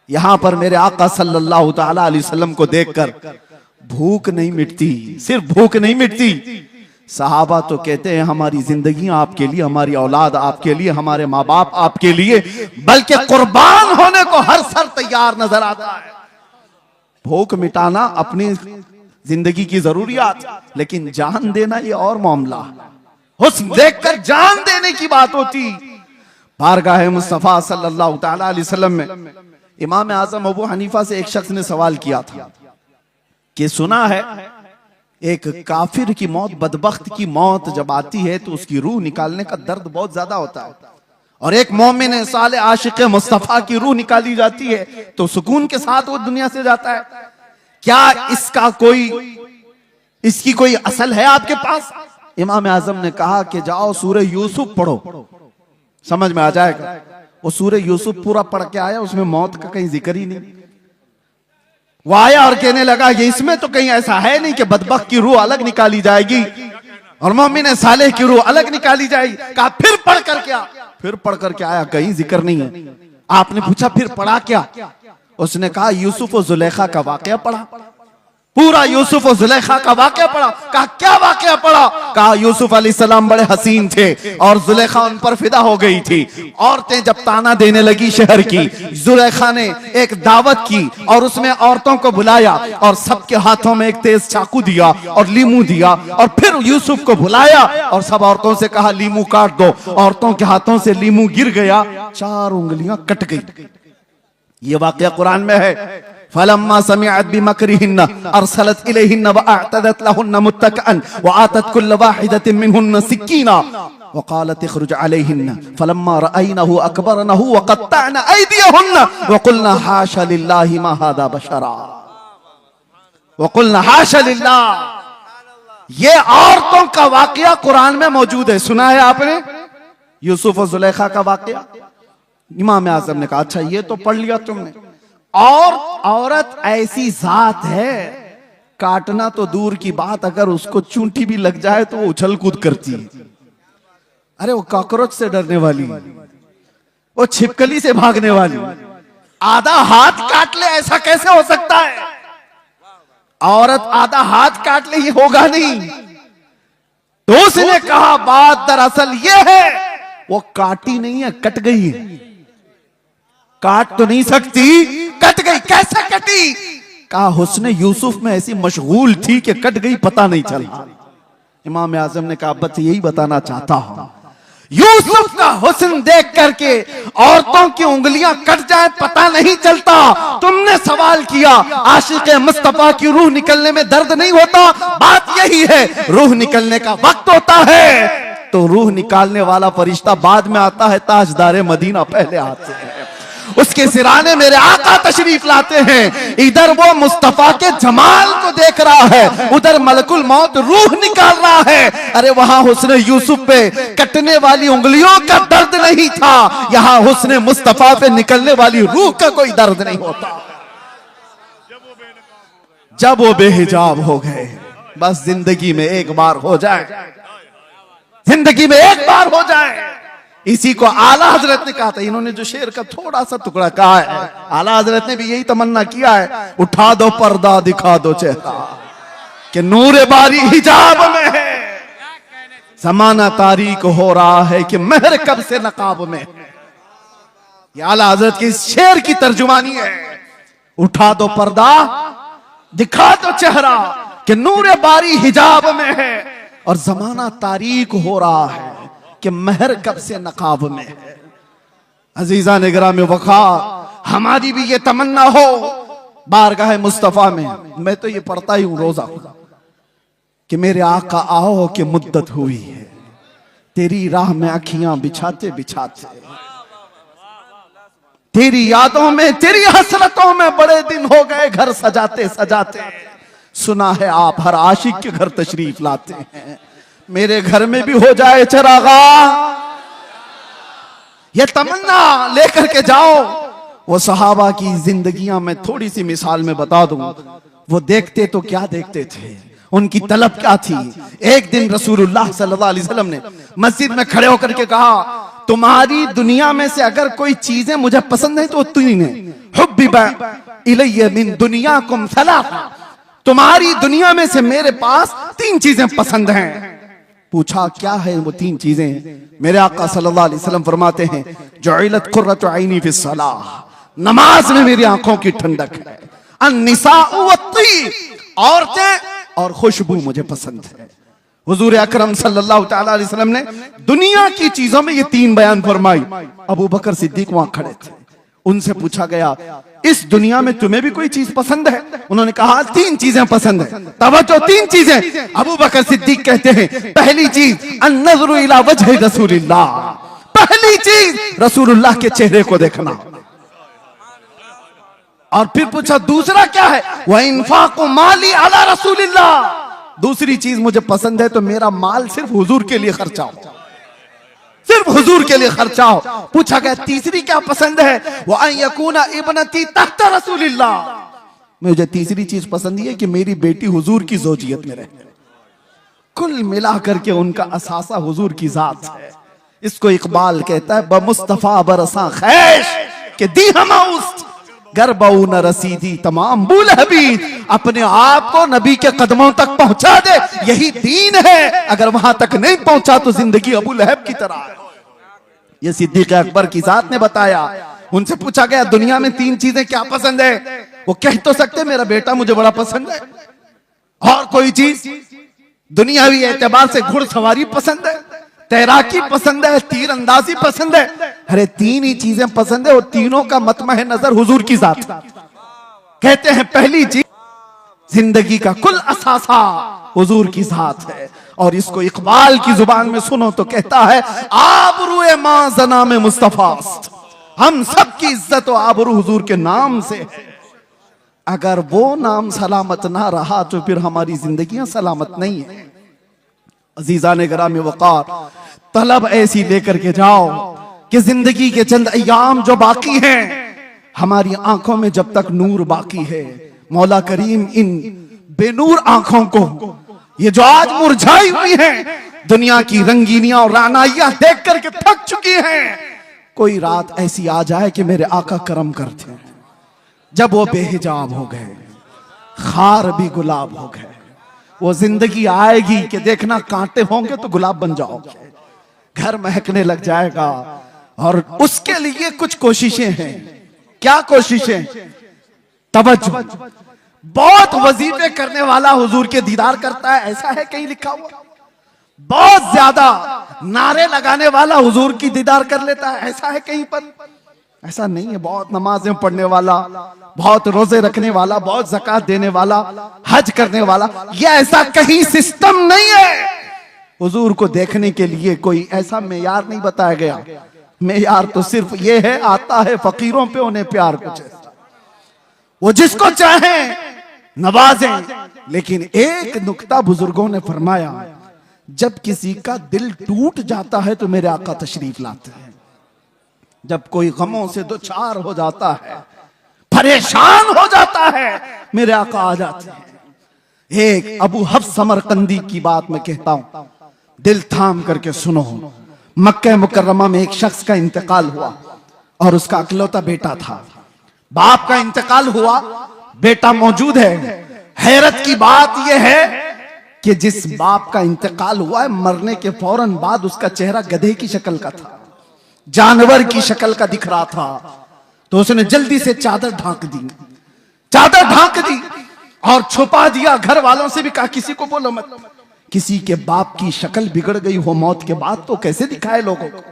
यहां पर मेरे आका सल्लल्लाहु ताला अलैहि वसल्लम को देखकर भूख नहीं मिटती, सिर्फ भूख नहीं मिटती। सहाबा तो कहते हैं हमारी जिंदगी आपके लिए, हमारी औलाद आपके लिए, हमारे माँ बाप आपके लिए, बल्कि कुर्बान होने को हर सर तैयार नजर आता है। भूख मिटाना अपनी जिंदगी की जरूरियात, लेकिन जान देना ये और मामला। हुस्न देखकर जान देने की बात होती। बारगाह मुस्तफा सल्लल्लाहु ताला अलैहि वसल्लम में इमाम आजम अबू हनीफा से एक शख्स ने सवाल किया था कि सुना है एक काफिर की मौत, बदबख्त की मौत जब आती है तो उसकी रूह निकालने का दर्द बहुत ज्यादा होता है, और एक मोमिन साले आशिक मुस्तफा की रूह निकाली जाती है तो सुकून के साथ वो दुनिया से जाता है। क्या इसकी कोई असल है आपके पास? इमाम आजम ने कहा कि जाओ सूरह यूसुफ पढ़ो, समझ में आ जाएगा। वो सूरह यूसुफ पूरा पढ़ के आया, उसमें मौत का कहीं जिक्र ही नहीं। वो आया और कहने लगा ये इसमें तो कहीं ऐसा है नहीं कि बदबख्त की रूह अलग निकाली जाएगी और मोमिन सालेह की रूह अलग निकाली जाएगी। कहा फिर पढ़ कर क्या? फिर पढ़ कर क्या आया? कहीं जिक्र नहीं है। आपने पूछा फिर पढ़ा क्या? उसने कहा यूसुफ और जुलेखा का वाकया पढ़ा, पूरा यूसुफ और जुलेखा का वाकया पढ़ा। कहा क्या वाकया पढ़ा? कहा यूसुफ अलैहिस्सलाम बड़े हसीन थे और जुलेखा उन पर फिदा हो गई थी। औरतें जब ताना देने लगी शहर की, जुलेखा ने एक दावत की और उसमें औरतों को बुलाया और सबके हाथों में एक तेज चाकू दिया और लीमू दिया और फिर यूसुफ को बुलाया और सब औरतों से कहा लीमू काट दो। औरतों के हाथों से लीमू गिर गया, 4 उंगलियां कट गई। ये वाकया कुरान में है। फलम्मा समिअत बिमकरिहिन्न अरसलत इलैहिन्न व अअतदत लहुन्न मुत्तकअन व आतत कुल्ल वाहिदतिन मिनहुन्न सिक्कीना व क़ालत इखरुज अलैहिन्न फलम्मा रअयनहु अकबरनहु व क़त्तअन अयदियहुन्न व क़ुलना हाशा लिल्लाहि मा हादा बशरा व क़ुलना हाशा लिल्लाह। ये औरतों का वाकया कुरान में मौजूद है, सुना है आपने? यूसुफ और जुलेखा का वाकया। इमाम आजम ने कहा अच्छा ये तो पढ़ लिया तुमने। और औरत ऐसी जात है, काटना तो दूर की बात, अगर उसको चूंटी भी लग जाए तो वो उछल कूद करती है। अरे वो कॉकरोच से डरने वाली, वो छिपकली से भागने वाली, आधा हाथ काट ले ऐसा कैसे हो सकता है? औरत आधा हाथ काट ले ये होगा नहीं। तो उसने कहा बात दरअसल ये है वो काटी नहीं है, कट गई है। काट तो नहीं सकती, कट गई। कैसे कटी? कहा हुस्न यूसुफ में ऐसी मशगूल थी कि कट गई, पता नहीं चला। इमाम आजम ने कहा बस यही बताना चाहता हूं, यूसुफ का हुस्न देख करके औरतों की उंगलियां कट जाए पता नहीं चलता। तुमने सवाल किया आशिक मुस्तफा की रूह निकलने में दर्द नहीं होता, बात यही है रूह निकलने का वक्त होता है तो रूह निकालने वाला फरिश्ता बाद में आता है, ताजदार मदीना पहले आते हैं। उसके सिराने मेरे आका तशरीफ लाते हैं। इधर वो मुस्तफा के जमाल को देख रहा है, उधर मलकुल मौत रूह निकाल रहा है। अरे वहां हुस्न यूसुफ पे कटने वाली उंगलियों का दर्द नहीं था, यहां हुस्न मुस्तफा पे निकलने वाली रूह का कोई दर्द नहीं होता। जब वो बेहिजाब हो गए, बस जिंदगी में एक बार हो जाए जिंदगी में एक बार हो जाए। इसी को आला हजरत ने कहा था। इन्होंने जो शेर का थोड़ा सा टुकड़ा कहा है, आला हजरत ने भी यही तमन्ना किया है, उठा दो पर्दा दिखा दो चेहरा कि नूर बारी हिजाब में है, जमाना तारीक हो रहा है कि महर कब से नकाब में है। ये आला हजरत के इस शेर की तर्जुमानी है। उठा दो पर्दा दिखा दो चेहरा कि नूर बारी हिजाब में है और जमाना तारीक हो रहा है कि महर कब से नकाब में है। अजीजा ने ग्राम वक़ार, हमारी भी ये तमन्ना हो बारगाह मुस्तफा में। मैं तो ये पढ़ता ही हूं रोजा कि मेरे आका आओ कि मुद्दत हुई है, तेरी राह में अखियां बिछाते बिछाते, तेरी यादों में तेरी हसरतों में बड़े दिन हो गए घर सजाते सजाते। सुना है आप हर आशिक के घर तशरीफ लाते हैं, मेरे घर में भी हो जाए चरागा। ये तमन्ना लेकर के जाओ। वो सहाबा की जिंदगियां मैं थोड़ी सी मिसाल में बता दूं। वो देखते तो क्या देखते थे, उनकी तलब क्या थी। एक दिन रसूलुल्लाह सल्लल्लाहु अलैहि वसल्लम ने मस्जिद में खड़े होकर के कहा, तुम्हारी दुनिया में से अगर कोई चीजें मुझे पसंद है तो तीन है। हुब्बिबा इलैया मिन दुनियाकुम सलासा, तुम्हारी दुनिया में से मेरे पास तीन चीजें पसंद हैं। पूछा क्या है वो तीन चीजें? मेरे आका सल्लल्लाहु अलैहि वसल्लम फरमाते हैं, जुइलत कुर्रतु ऐनी फिस्सलाह, नमाज में मेरी आंखों की ठंडक है। अन्निसाउ वत्तीब, औरतें और खुशबू मुझे पसंद है। हुजूर अकरम सल्लल्लाहु तआला अलैहि वसल्लम ने दुनिया की चीजों में ये तीन बयान फरमाई। अबू बकर सिद्दीक वहां खड़े थे। उनसे पूछा गया, इस दुनिया में तुम्हें भी कोई चीज पसंद है? उन्होंने कहा तीन चीजें पसंद है। तवज्जो, तीन चीजें। अबू बकर सिद्दीक कहते हैं, पहली चीज अन्नज़रु इला वजहि रसूलिल्लाह, पहली चीज रसूलुल्लाह के चेहरे को देखना। और फिर पूछा दूसरा क्या है? व इन्फाक़ु माली अला रसूलिल्लाह, दूसरी चीज मुझे पसंद है तो मेरा माल सिर्फ हुजूर के लिए खर्चा हो, सिर्फ हुजूर के लिए खर्चा हो। पूछा गया तीसरी क्या पसंद है? वो अन यकूना इब्नती तहत रसूलिल्लाह, मुझे तीसरी चीज पसंद है कि मेरी बेटी हुजूर की ज़ौजियत में रहे। कुल मिला करके उनका असासा हुजूर की जात है। इसको इकबाल कहता है, बमुस्तफा बरसा खैश के दी हमाउस गरबऊ न रसीदी तमाम बुल हबीब, अपने आप को नबी के कदमों तक पहुंचा दे, यही दीन है। अगर वहां तक नहीं पहुंचा तो जिंदगी अबू लहब की तरह है। ये सिद्दीक अकबर की जात ने बताया। उनसे पूछा गया दुनिया में तीन चीजें क्या पसंद है? वो कह तो सकते मेरा बेटा मुझे बड़ा पसंद है, और कोई चीज दुनियावी एतबार से घुड़सवारी पसंद है, तैराकी पसंद है, तीरंदाजी पसंद है। अरे तीन ही चीजें पसंद है और तीनों का मतमह नजर हुजूर की जात। कहते हैं पहली चीज जिंदगी का कुल असासा हुजूर की जात है। और इसको इकबाल की जुबान में सुनो तो कहता है, आबरूए मां जना में मुस्तफा, हम सब की इज्जत और आबरू हुजूर के नाम से है। अगर वो नाम सलामत ना रहा तो फिर हमारी जिंदगियां सलामत नहीं है। अजीजा ने ग्राम वक़ार, तलब ऐसी लेकर के जाओ कि जिंदगी के चंद अय्याम जो बाकी हैं, हमारी आंखों में जब तक नूर बाकी है, मौला करीम इन बेनूर आंखों को, ये जो आज मुरझाई हुई हैं, दुनिया की रंगीनियां और रानाइयां देख करके थक चुकी हैं, कोई रात ऐसी आ जाए कि मेरे आका करम करते हैं, जब वो बेहिजाब हो गए, खार भी गुलाब हो गए, वो जिंदगी आएगी कि देखना कांटे होंगे तो गुलाब बन जाओगे, घर महकने लग जाएगा। और उसके लिए कुछ कोशिशें हैं। क्या कोशिशें? तवज्जो, बहुत वजीफे करने वाला हुजूर के दीदार करता है, ऐसा है कहीं लिखा हुआ? बहुत ज्यादा नारे लगाने वाला हुजूर की दीदार कर लेता है, ऐसा है कहीं पर? ऐसा नहीं है। बहुत नमाजें पढ़ने वाला, बहुत रोजे रखने वाला, बहुत ज़कात देने वाला, हज करने वाला, यह ऐसा कहीं सिस्टम नहीं है। हुजूर को देखने के लिए कोई ऐसा मेयार नहीं बताया गया। मेयार तो सिर्फ ये है, आता है फकीरों पे उन्हें प्यार कुछ है, वो जिसको चाहे नवाजें। लेकिन एक नुक्ता बुजुर्गों ने फरमाया, जब किसी का दिल टूट जाता है तो मेरे आका तशरीफ लाते हैं। जब कोई गमों से दो चार हो जाता है, परेशान हो जाता है, मेरे आका आ जाते हैं। एक अबू हफ्स समरकंदी की बात मैं कहता हूं। दिल थाम करके सुनो, मक्का मुकर्रमा में एक शख्स का इंतकाल हुआ और उसका इकलौता बेटा था। बाप का इंतकाल हुआ, बेटा मौजूद है। हैरत की बात यह है कि जिस बाप का इंतकाल हुआ है, मरने के फौरन बाद उसका चेहरा गधे की शक्ल का था, जानवर की शक्ल का दिख रहा था। तो उसने जल्दी से चादर ढांक दी, चादर ढांक दी और छुपा दिया। घर वालों से भी कहा किसी को बोलो मत। किसी के बाप की शक्ल बिगड़ गई हो मौत के बाद तो कैसे दिखाए लोगों को।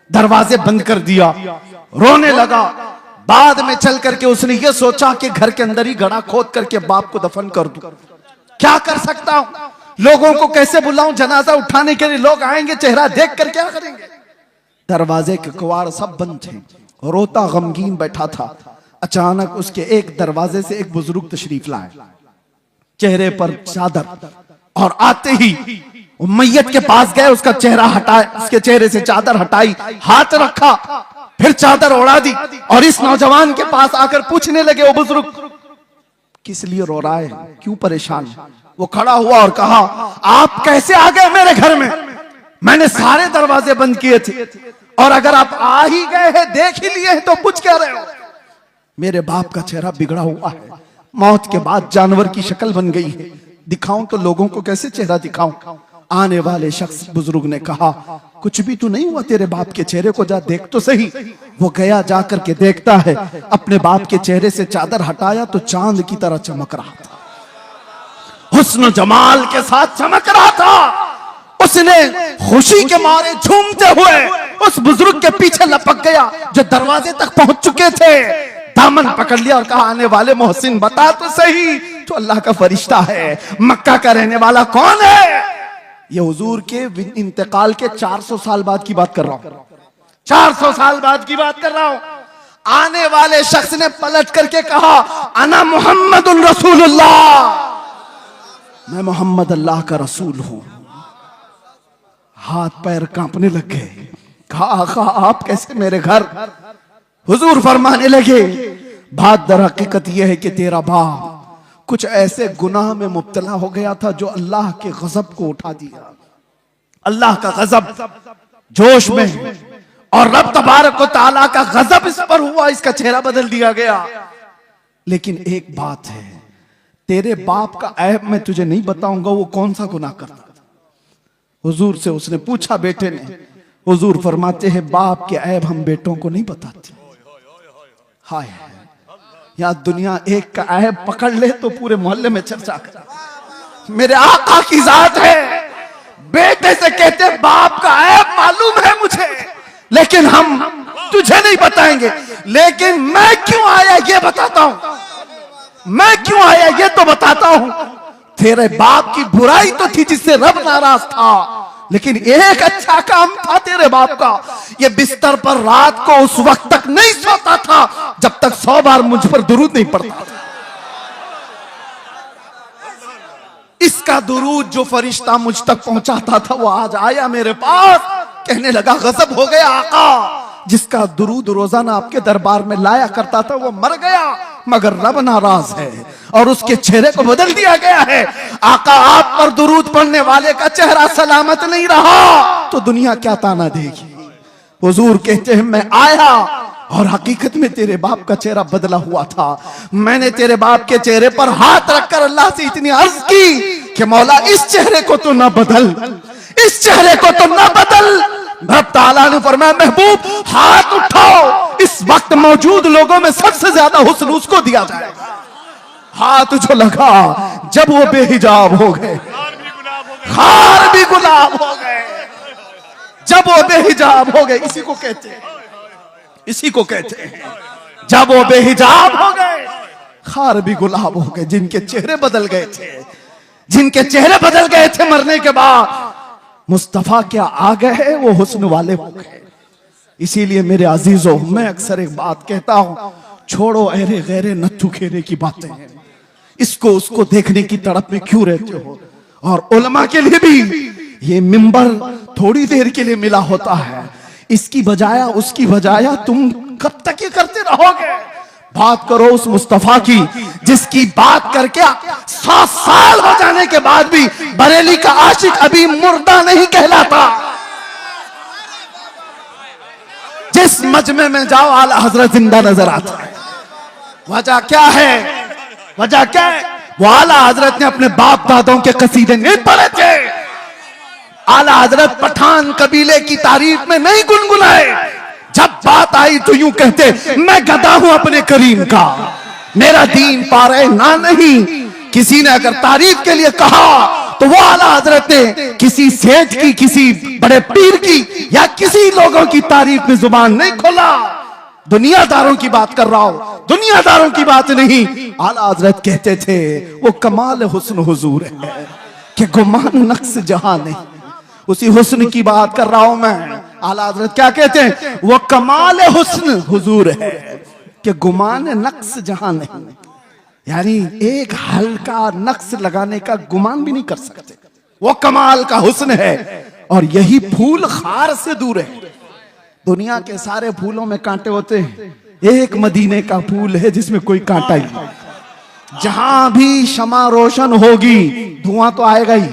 दरवाजे बंद कर दिया, रोने लगा। बाद में चल करके उसने ये सोचा कि घर के अंदर ही गड्ढा खोद करके बाप को दफन कर दूं। क्या कर सकता हूं, लोगों को कैसे बुलाऊं, जनाजा उठाने के लिए लोग आएंगे, चेहरा देख कर क्या करेंगे। दरवाजे के कवाड़ सब बंद थे, रोता गमगीन बैठा था। अचानक उसके एक दरवाजे से एक बुजुर्ग तशरीफ लाए, चेहरे पर चादर, और आते ही वो मैयत के पास गए, उसका चेहरा हटाए, उसके चेहरे से चादर हटाई, हाथ रखा, फिर चादर उड़ा दी और इस नौजवान के पास आकर पूछने लगे, वो बुजुर्ग किस लिए रो रहा है, क्यों परेशान है। वो खड़ा हुआ और कहा, आप कैसे आ गए मेरे घर में, मैंने सारे दरवाजे बंद किए थे, और अगर आप आ ही गए हैं, देख ही लिए हैं, तो पूछ क्या रहे हो। मेरे बाप का चेहरा बिगड़ा हुआ है, मौत के बाद जानवर की शक्ल बन गई है, दिखाऊं तो लोगों को कैसे चेहरा दिखाऊं। आने वाले शख्स बुजुर्ग ने कहा, कुछ भी तो नहीं हुआ, तेरे बाप के चेहरे को जा देख तो सही। वो गया, जाकर के देखता है, अपने बाप के चेहरे से चादर हटाया तो चांद की तरह चमक रहा था, हुस्न जमाल के साथ चमक रहा था। उसने खुशी के मारे झूमते हुए उस बुजुर्ग के पीछे लपक गया जो दरवाजे तक पहुंच चुके थे, दामन पकड़ लिया और कहा, आने वाले मोहसिन बता तो सही, तो अल्लाह का फरिश्ता है, मक्का का रहने वाला कौन है। ये हुजूर के इंतकाल के 400 साल बाद की बात कर रहा हूं, 400 साल बाद की बात कर रहा हूं। आने वाले शख्स ने पलट करके कहा, अना मुहम्मदुर रसूलुल्लाह, मैं मोहम्मद अल्लाह का रसूल हूं। हाथ पैर कांपने लग गए। कहा, आका आप कैसे मेरे घर। हुजूर फरमाने लगे, बात दर हकीकत यह है कि तेरा बाप कुछ ऐसे गुनाह में मुब्तला हो गया था जो अल्लाह के गजब को उठा दिया। अल्लाह का गजब जोश में, और रब तबारक व तआला का गजब इस पर हुआ, इसका चेहरा बदल दिया गया। लेकिन एक बात है, तेरे बाप का ऐब मैं तुझे नहीं बताऊंगा, वो कौन सा गुनाह करता था। हुजूर से उसने पूछा, बेटे ने। हुजूर फरमाते हैं, बाप के ऐब हम बेटों को नहीं बताते। हाय, यहाँ दुनिया एक का ऐब पकड़ ले तो पूरे मोहल्ले में चर्चा कर। मेरे आका की जात है, बेटे से कहते बाप का ऐब मालूम है मुझे, लेकिन हम तुझे नहीं बताएंगे। लेकिन मैं क्यों आया ये बताता हूं, मैं क्यों आया ये तो बताता हूं। तेरे बाप की बुराई तो थी जिससे रब नाराज था, लेकिन एक अच्छा काम था तेरे बाप का, ये बिस्तर पर रात को उस वक्त तक नहीं सोता था जब तक 100 बार मुझ पर दुरूद नहीं पड़ता था। इसका दुरूद जो फरिश्ता मुझ तक पहुंचाता था वो आज आया मेरे पास, कहने लगा गजब हो गया आका, जिसका दुरूद रोजाना आपके दरबार में लाया करता था वो मर गया, मगर रब नाराज है और उसके चेहरे को बदल दिया गया है। आका आप पर दुरूद पढ़ने वाले का चेहरा सलामत नहीं रहा तो दुनिया क्या ताना देगी। हुजूर कहते हैं, मैं आया और हकीकत में तेरे बाप का चेहरा बदला हुआ था। मैंने तेरे बाप के चेहरे पर हाथ रखकर अल्लाह से इतनी अर्ज की कि मौला इस चेहरे को तो ना बदल, इस चेहरे को तो ना बदल। रब ताला ने फरमाया, महबूब हाथ उठाओ, इस वक्त मौजूद लोगों में सबसे ज्यादा हुस्न उसको दिया जाएगा। हाथ जो लगा, जब वो बेहिजाब हो गए, खार भी गुलाब हो गए, जब वो बेहिजाब हो गए, इसी को कहते हैं, इसी को कहते हैं जब वो बेहिजाब हो गए, खार भी गुलाब हो गए। जिनके चेहरे बदल गए थे, जिनके चेहरे बदल गए थे मरने के बाद, मुस्तफा क्या आ गए, वो हुस्न वाले हो गए। इसीलिए मेरे अजीजों, मैं अक्सर एक बात कहता हूं, छोड़ो अहरे गहरे नत्थु खेरे की बातें, इसको उसको देखने की तड़प में क्यों रहते हो। और उलमा के लिए भी ये मिंबर थोड़ी देर के लिए मिला होता है, इसकी बजाया उसकी बजाया तुम कब तक ये करते रहोगे। बात करो उस मुस्तफा की जिसकी बात करके 100 साल हो जाने के बाद भी बरेली का आशिक अभी मुर्दा नहीं कहलाता। जिस मजमे में जाओ आला हजरत जिंदा नजर आता है। वजह क्या है? वजह क्या है? वो आला हजरत ने अपने बाप दादों के कसीदे नहीं पढ़े थे। आला हजरत पठान कबीले की तारीफ में नहीं गुनगुनाए। जब बात आई तो यूं कहते मैं गधा हूं अपने करीम का, मेरा दीन पारे ना नहीं। किसी ने अगर तारीफ के लिए कहा तो वो आला हजरत ने किसी सेठ की, किसी बड़े पीर की या किसी लोगों की तारीफ में जुबान नहीं खोला। दुनियादारों की बात कर रहा हूं, दुनियादारों की बात नहीं। आला हजरत कहते थे वो कमाल हुस्न हुजूर है कि गुमान नक्श जहां नहीं। उसी हुस्न की बात कर रहा हूं मैं। आला हजरत क्या कहते हैं? वो कमाल हुस्न हुजूर है कि गुमान नक्श जहां नहीं। यानी एक हल्का नक्श लगाने का गुमान भी नहीं कर सकते। वो कमाल का हुस्न है और यही फूल खार से दूर है। दुनिया के सारे फूलों में कांटे होते हैं, एक मदीने का फूल है जिसमें कोई कांटा ही नहीं। जहां भी शमा रोशन होगी धुआं तो आएगा ही।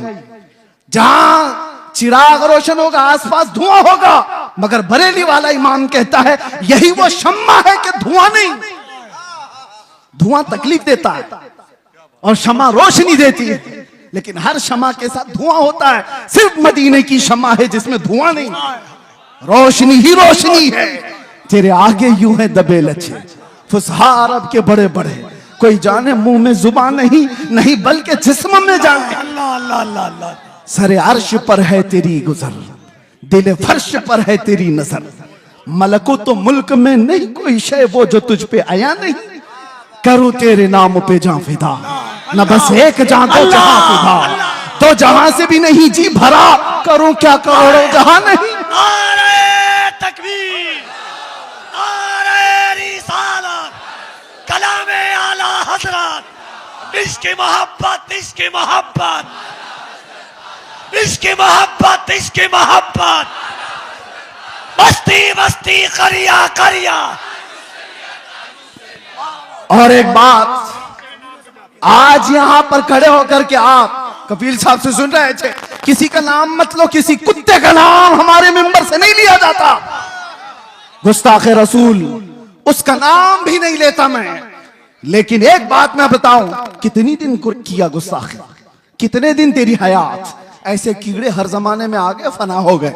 जहां चिराग रोशन होगा आसपास धुआं होगा। मगर बरेली वाला इमाम कहता है यही वो शम्मा है कि धुआं नहीं। धुआं तकलीफ देता है और शमा रोशनी देती है, लेकिन हर शमा के साथ धुआं होता है। सिर्फ मदीने की शमा है जिसमें धुआं नहीं, रोशनी ही रोशनी है। तेरे आगे यूं है दबे लच्छे फुसहा अरब के बड़े बड़े, कोई जाने मुंह में जुबान नहीं, नहीं बल्कि जिस्म में जाने। अल्लाह अल्लाह अल्लाह अल्लाह। सरे अर्श पर है तेरी गुजर, दिल फर्श पर है तेरी नजर। मलको तो मुल्क में नहीं कोई शय वो जो तुझ पे आया नहीं। करूं तेरे नाम पे जां फिदा, न बस एक जां दो जहां फिदा। तो जहां से भी नहीं जी भरा, करूं क्या करोड़ों जहां नहीं। नारे तकबीर, नारे रिसालत, कलामे आला हजरत, इश्क़ मोहब्बत, इश्क़ मोहब्बत, इश्क़ मोहब्बत, इश्क़ मोहब्बत, बस्ती बस्ती करिया करिया। और एक बात, आज यहां पर खड़े होकर के आप कपिल साहब से सुन रहे थे, किसी का नाम मत लो, किसी कुत्ते का नाम हमारे मिंबर से नहीं लिया जाता। गुस्ताखे रसूल उसका नाम भी नहीं लेता मैं। लेकिन एक बात मैं बताऊं, कितनी दिन किया गुस्ताखे, कितने दिन तेरी हयात। ऐसे कीड़े हर जमाने में आ गए, फना हो गए,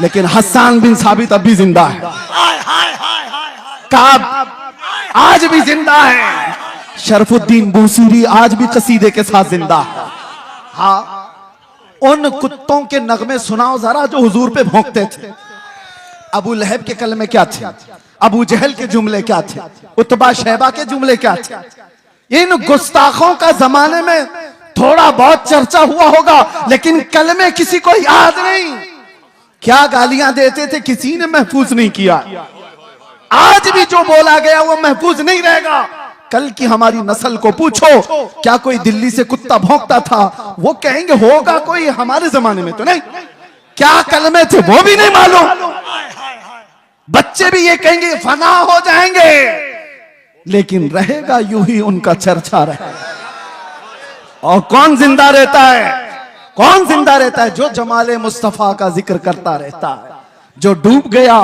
लेकिन हस्सान बिन साबित अब भी जिंदा है। काब आज भी जिंदा है। शरफुद्दीन बूसीरी आज भी कसीदे के साथ जिंदा है। हाँ, उन कुत्तों के नगमे सुनाओ जरा जो हुजूर पे भौंकते थे। अबू लहब के कलमे क्या थे? अबू जहल के जुमले क्या थे? उतबा शैबा के जुमले क्या थे? इन गुस्ताखों का जमाने में थोड़ा बहुत चर्चा हुआ होगा, लेकिन कलमे किसी को याद नहीं। क्या गालियां देते थे किसी ने महफूज नहीं किया। आज भी जो बोला गया वो महफूज नहीं रहेगा। कल की हमारी नस्ल को पूछो, क्या कोई दिल्ली से कुत्ता भौंकता था? वो कहेंगे होगा कोई, हमारे जमाने में तो नहीं। क्या कलमे थे वो भी नहीं मालूम। बच्चे भी ये कहेंगे फना हो जाएंगे, लेकिन रहेगा यूं ही उनका चर्चा रहे। और कौन जिंदा रहता है? कौन जिंदा रहता है? जो जमाले मुस्तफा का जिक्र करता रहता है। जो डूब गया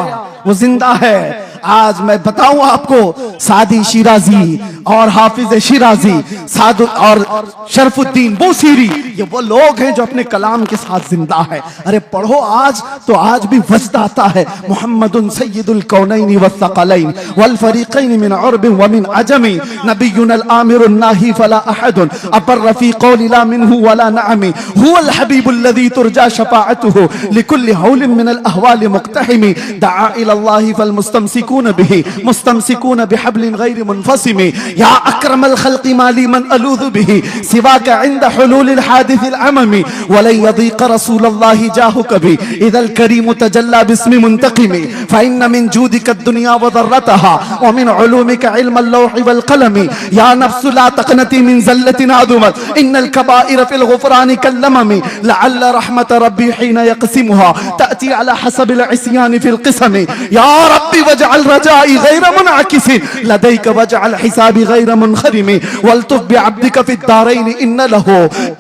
वो जिंदा है। आज मैं बताऊं आपको, सादी शिराजी और हाफिज शिराजी, सादु और शरफुद्दीन बूसीरी, ये वो लोग हैं जो अपने कलाम के साथ जिंदा है। अरे पढ़ो आज तो आज भी वजद आता है। मुहम्मदुन सय्यिदुल कौनैन वस्सक़लैन वल फरीक़ैन मिन उर्ब व मिन अजम, नबियुनल आमिरुन नाही फला अहदुन अबर फी क़ौलि ला मिनहु वला नअमी, हुवल हबीबुल लज़ी तुरजा शफ़ाअतुहु लिकुल्लि हौलिन मिनल अहवाल मुक़तहिमी, दआ इलल्लाहि फल मुस्तमसिकून बिही मुस्तमसिकून बिहब्लिन गैर मुनफ़सिमी, या अक्रमल खल्क़ि माली मन अलूज़ु बिही सिवाका इंद हुलूलिल हादिसिल अममी, वलन यदीक़ रसूलल्लाहि जाहु कभी इदल करीम तजल्ला बिस्मि मुंतक़िमी, फ़इन्न मिन जूदिका दुनिया व ज़र्रतहा व मिन उलूमिका इल्मल लौहि वल क़लमी, या नफ्सु ला तक़नती मिन ज़ल्लतिन अज़ुमत इन्नल कबाइर फ़िल ग़ुफ़रानि कल्लममी, लअल्ल रहमत रब्बी हीन यक़सिमुहा तअती अला हसबिल इस्यान फ़िल क़िसमी, या रब्बी वजअल वजअल रजाई गैर मुनअकिसिन लदैक वजअल हिसाबी गैर मुनखरिमी वल्तुफ बिअब्दिक फिद्दारैन इन्न लहू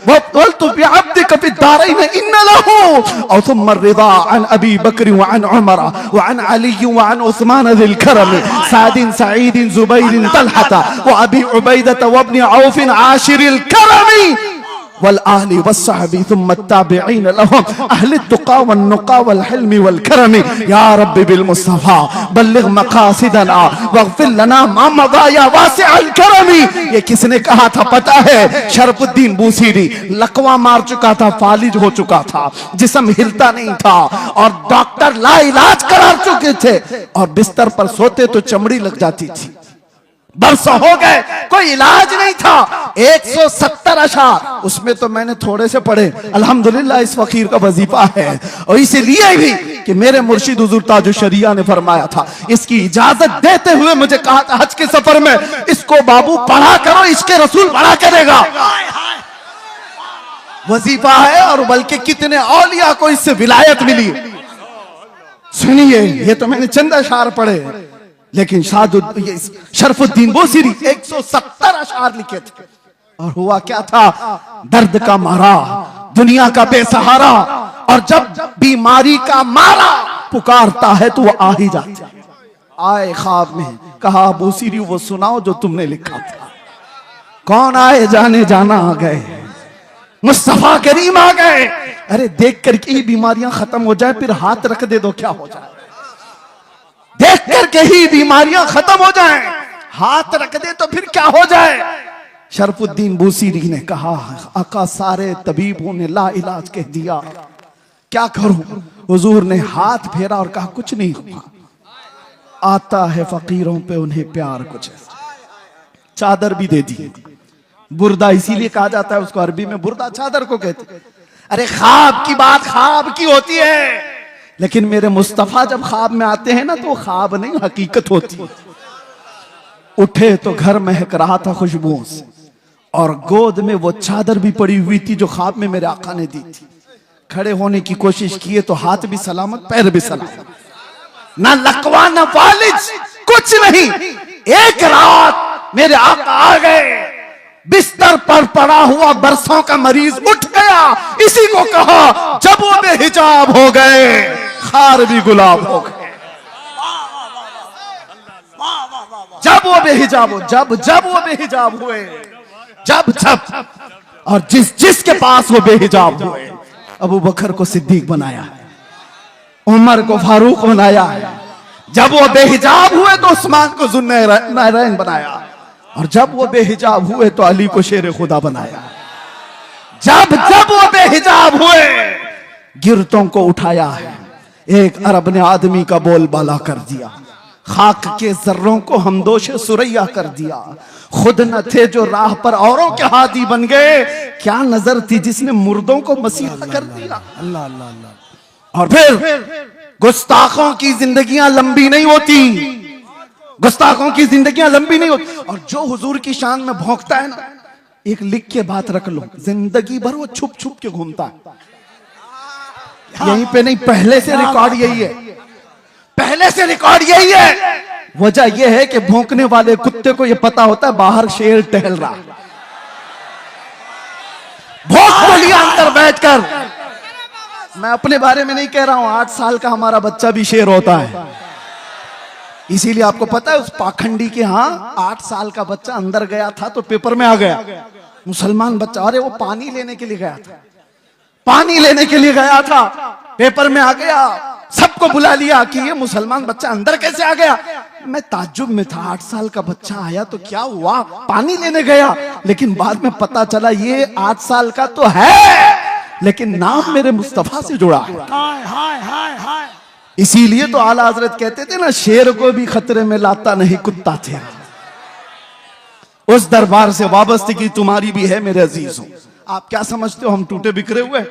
वल्तुफ बिअब्दिक फिद्दारैन इन्न लहू और थुम्मा रिदा अन अबी बकर व अन उमर व अन अली व अन उस्मान ज़िल करम सादिन सईद जुबैर तलहता व अबी उबैदा व इब्न औफ आशिरिल करमी वल आहली वस्सहबी थुम्मा ताबिईन लहुम अहले तुक़ा वन नुक़ा वल हिल्मी वल करमी या रब्बी बिल मुस्तफ़ा बल्लिग मक़ासिदना वग़फ़िर लना मा मज़ा या वासिअल करमी। ये किसने कहा था पता है? शरफुद्दीन बूसीरी। लकवा मार चुका था, फालिज हो चुका था, जिस्म हिलता नहीं था और डॉक्टर लाइलाज करार चुके थे और बिस्तर पर सोते तो चमड़ी लग जाती थी। बरसों हो गए, कोई इलाज नहीं था। 170 अशार, उसमें तो मैंने थोड़े से पढ़े। अल्हम्दुलिल्लाह इस फकीर का वजीफा है। और इसलिए भी कि मेरे मुर्शिद हुजूर ताजुल शरिया ने फरमाया था, इसकी इजाजत देते हुए मुझे कहा था हज के सफर में, इसको बाबू पढ़ा करो, इसके रसूल पढ़ा करेगा। वजीफा है और बल्कि कितने औलिया को इससे विलायत मिली। सुनिए, ये तो मैंने चंद अशार पढ़े, लेकिन शरफुद्दीन बूसीरी 170 अशार लिखे थे। और हुआ क्या था? दर्द का मारा, दुनिया का बेसहारा, और जब बीमारी का मारा पुकारता है तो वो आ ही जाता है। आए ख्वाब में, कहा बूसीरी वो सुनाओ जो तुमने लिखा था। कौन आए? जाने जाना आ गए, मुस्तफा करीम आ गए। अरे देख करके ही बीमारियां खत्म हो जाए, फिर हाथ रख दे दो क्या हो जाए? देख करके ही बीमारियां खत्म हो जाएं, हाथ रख दे तो फिर क्या हो जाए? शरफुद्दीन बूसीरी ने कहा, आका सारे तबीबों ने ला इलाज कह दिया, क्या करूं? हुजूर ने हाथ फेरा और कहा कुछ नहीं हुआ, आता है फकीरों पे उन्हें प्यार कुछ है। चादर भी दे दी। बुर्दा इसीलिए कहा जाता है उसको, अरबी में बुर्दा चादर को कहते। अरे ख्वाब की बात ख्वाब की होती है, लेकिन मेरे मुस्तफा जब ख्वाब में आते हैं ना तो ख्वाब नहीं हकीकत होती। उठे तो घर महक रहा था खुशबुओं से, और गोद में वो चादर भी पड़ी हुई थी जो ख्वाब में मेरे आका ने दी थी। खड़े होने की कोशिश किए तो हाथ भी सलामत, पैर भी सलामत, ना लकवा ना फालिज, कुछ नहीं। एक रात मेरे आका आ गए, बिस्तर पर पड़ा हुआ बरसों का मरीज उठ गया। इसी को कहा जब वो बेहिजाब हो गए, खार भी गुलाब हो गए। जब वो बेहिजाब हो, जब वो बेहिजाब हुए, जब और जिसके पास वो बेहिजाब हुए, अबू बकर को सिद्दीक बनाया है, उमर को फारूक बनाया है। जब वो बेहिजाब हुए तो उस्मान को ज़ुन्नूरैन बनाया, और जब वो बेहिजाब हुए तो अली को शेर खुदा बनाया। जब वो बेहिजाब हुए, गिरतों को उठाया है। एक अरब ने आदमी का बोलबाला कर दिया, खाक के जर्रों को हमदोशे सुरैया कर दिया। खुद न थे जो राह पर औरों के हादी बन गए, क्या नजर थी जिसने मुर्दों को मसीहा कर दिया। अल्लाह अल्लाह अल्लाह। और फिर गुस्ताखों की जिंदगियां लंबी नहीं होती, गुस्ताखों की जिंदगियां लंबी नहीं होती। और जो हुजूर की शान में भौंकता है ना, एक लिख के बात रख लो, जिंदगी भर वो छुप छुप के घूमता है। यहीं पे नहीं, पहले से रिकॉर्ड यही है, पहले से रिकॉर्ड यही है। वजह यह है कि भौंकने वाले कुत्ते को यह पता होता है बाहर शेर टहल रहा, भौंक तो लिया अंदर बैठकर। मैं अपने बारे में नहीं कह रहा हूं, 8 साल का हमारा बच्चा भी शेर होता है। इसीलिए आपको पता है उस पाखंडी के यहाँ 8 साल का बच्चा अंदर गया था तो पेपर में आ गया, मुसलमान बच्चा। अरे वो पानी लेने के लिए गया था, पानी लेने के लिए गया था, पेपर में आ गया। सबको बुला लिया कि ये मुसलमान बच्चा अंदर कैसे आ गया। मैं ताज्जुब में था, 8 साल का बच्चा आया तो क्या हुआ, पानी लेने गया। लेकिन बाद में पता चला ये 8 साल का तो है, लेकिन नाम मेरे मुस्तफा से जुड़ा है। इसीलिए तो आला हजरत कहते थे ना, शेर को भी खतरे में लाता नहीं कुत्ता थे। उस दरबार से वाबस्तगी तुम्हारी भी है मेरे अजीजों। आप क्या समझते हो हम टूटे बिखरे हुए?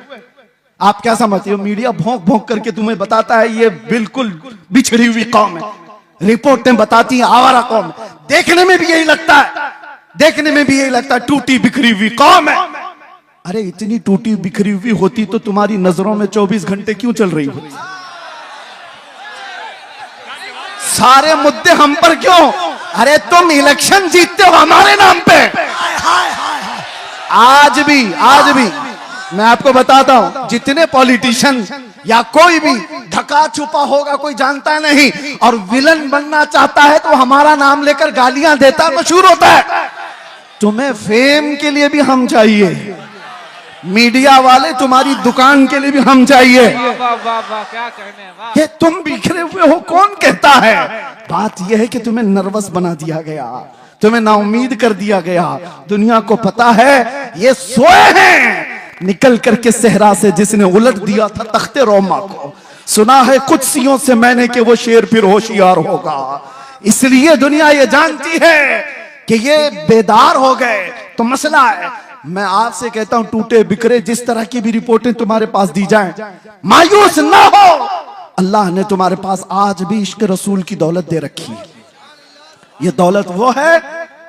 आप क्या समझते हो मीडिया भौंक भौंक करके तुम्हें बताता है ये बिल्कुल बिछड़ी हुई कौम है, रिपोर्टें बताती हैं आवारा कौम। देखने में भी यही लगता है, देखने में भी यही लगता है टूटी बिखरी हुई कौम है। अरे इतनी टूटी बिखरी हुई होती तो तुम्हारी नजरों में 24 घंटे क्यों चल रही होती? सारे मुद्दे हम पर क्यों? अरे तुम इलेक्शन जीतते हो हमारे नाम पे। हाय हाय हाय। आज भी मैं आपको बताता हूं, जितने पॉलिटिशियन या कोई भी ढका छुपा होगा, कोई जानता नहीं, और विलन बनना चाहता है तो हमारा नाम लेकर गालियां देता, मशहूर होता है। तुम्हें फेम के लिए भी हम चाहिए, मीडिया वाले तुम्हारी दुकान के लिए भी हम चाहिए। क्या कहने, ये तुम बिखरे हुए हो, कौन कहता है? बात यह है कि तुम्हें नर्वस बना दिया गया, तुम्हें नाउम्मीद कर दिया गया। दुनिया को पता है ये सोए हैं, निकल करके सहरा से जिसने उलट दिया था तख्ते रोमा को। सुना है कुछ सियों से मैंने कि वो शेर फिर होशियार होगा। इसलिए दुनिया ये जानती है कि ये बेदार हो गए तो मसला है। मैं आपसे कहता हूं, टूटे बिखरे जिस तरह की भी रिपोर्टें तुम्हारे पास दी जाएं, मायूस ना हो। अल्लाह ने तुम्हारे पास आज भी इश्क रसूल की दौलत दे रखी है। ये दौलत वो है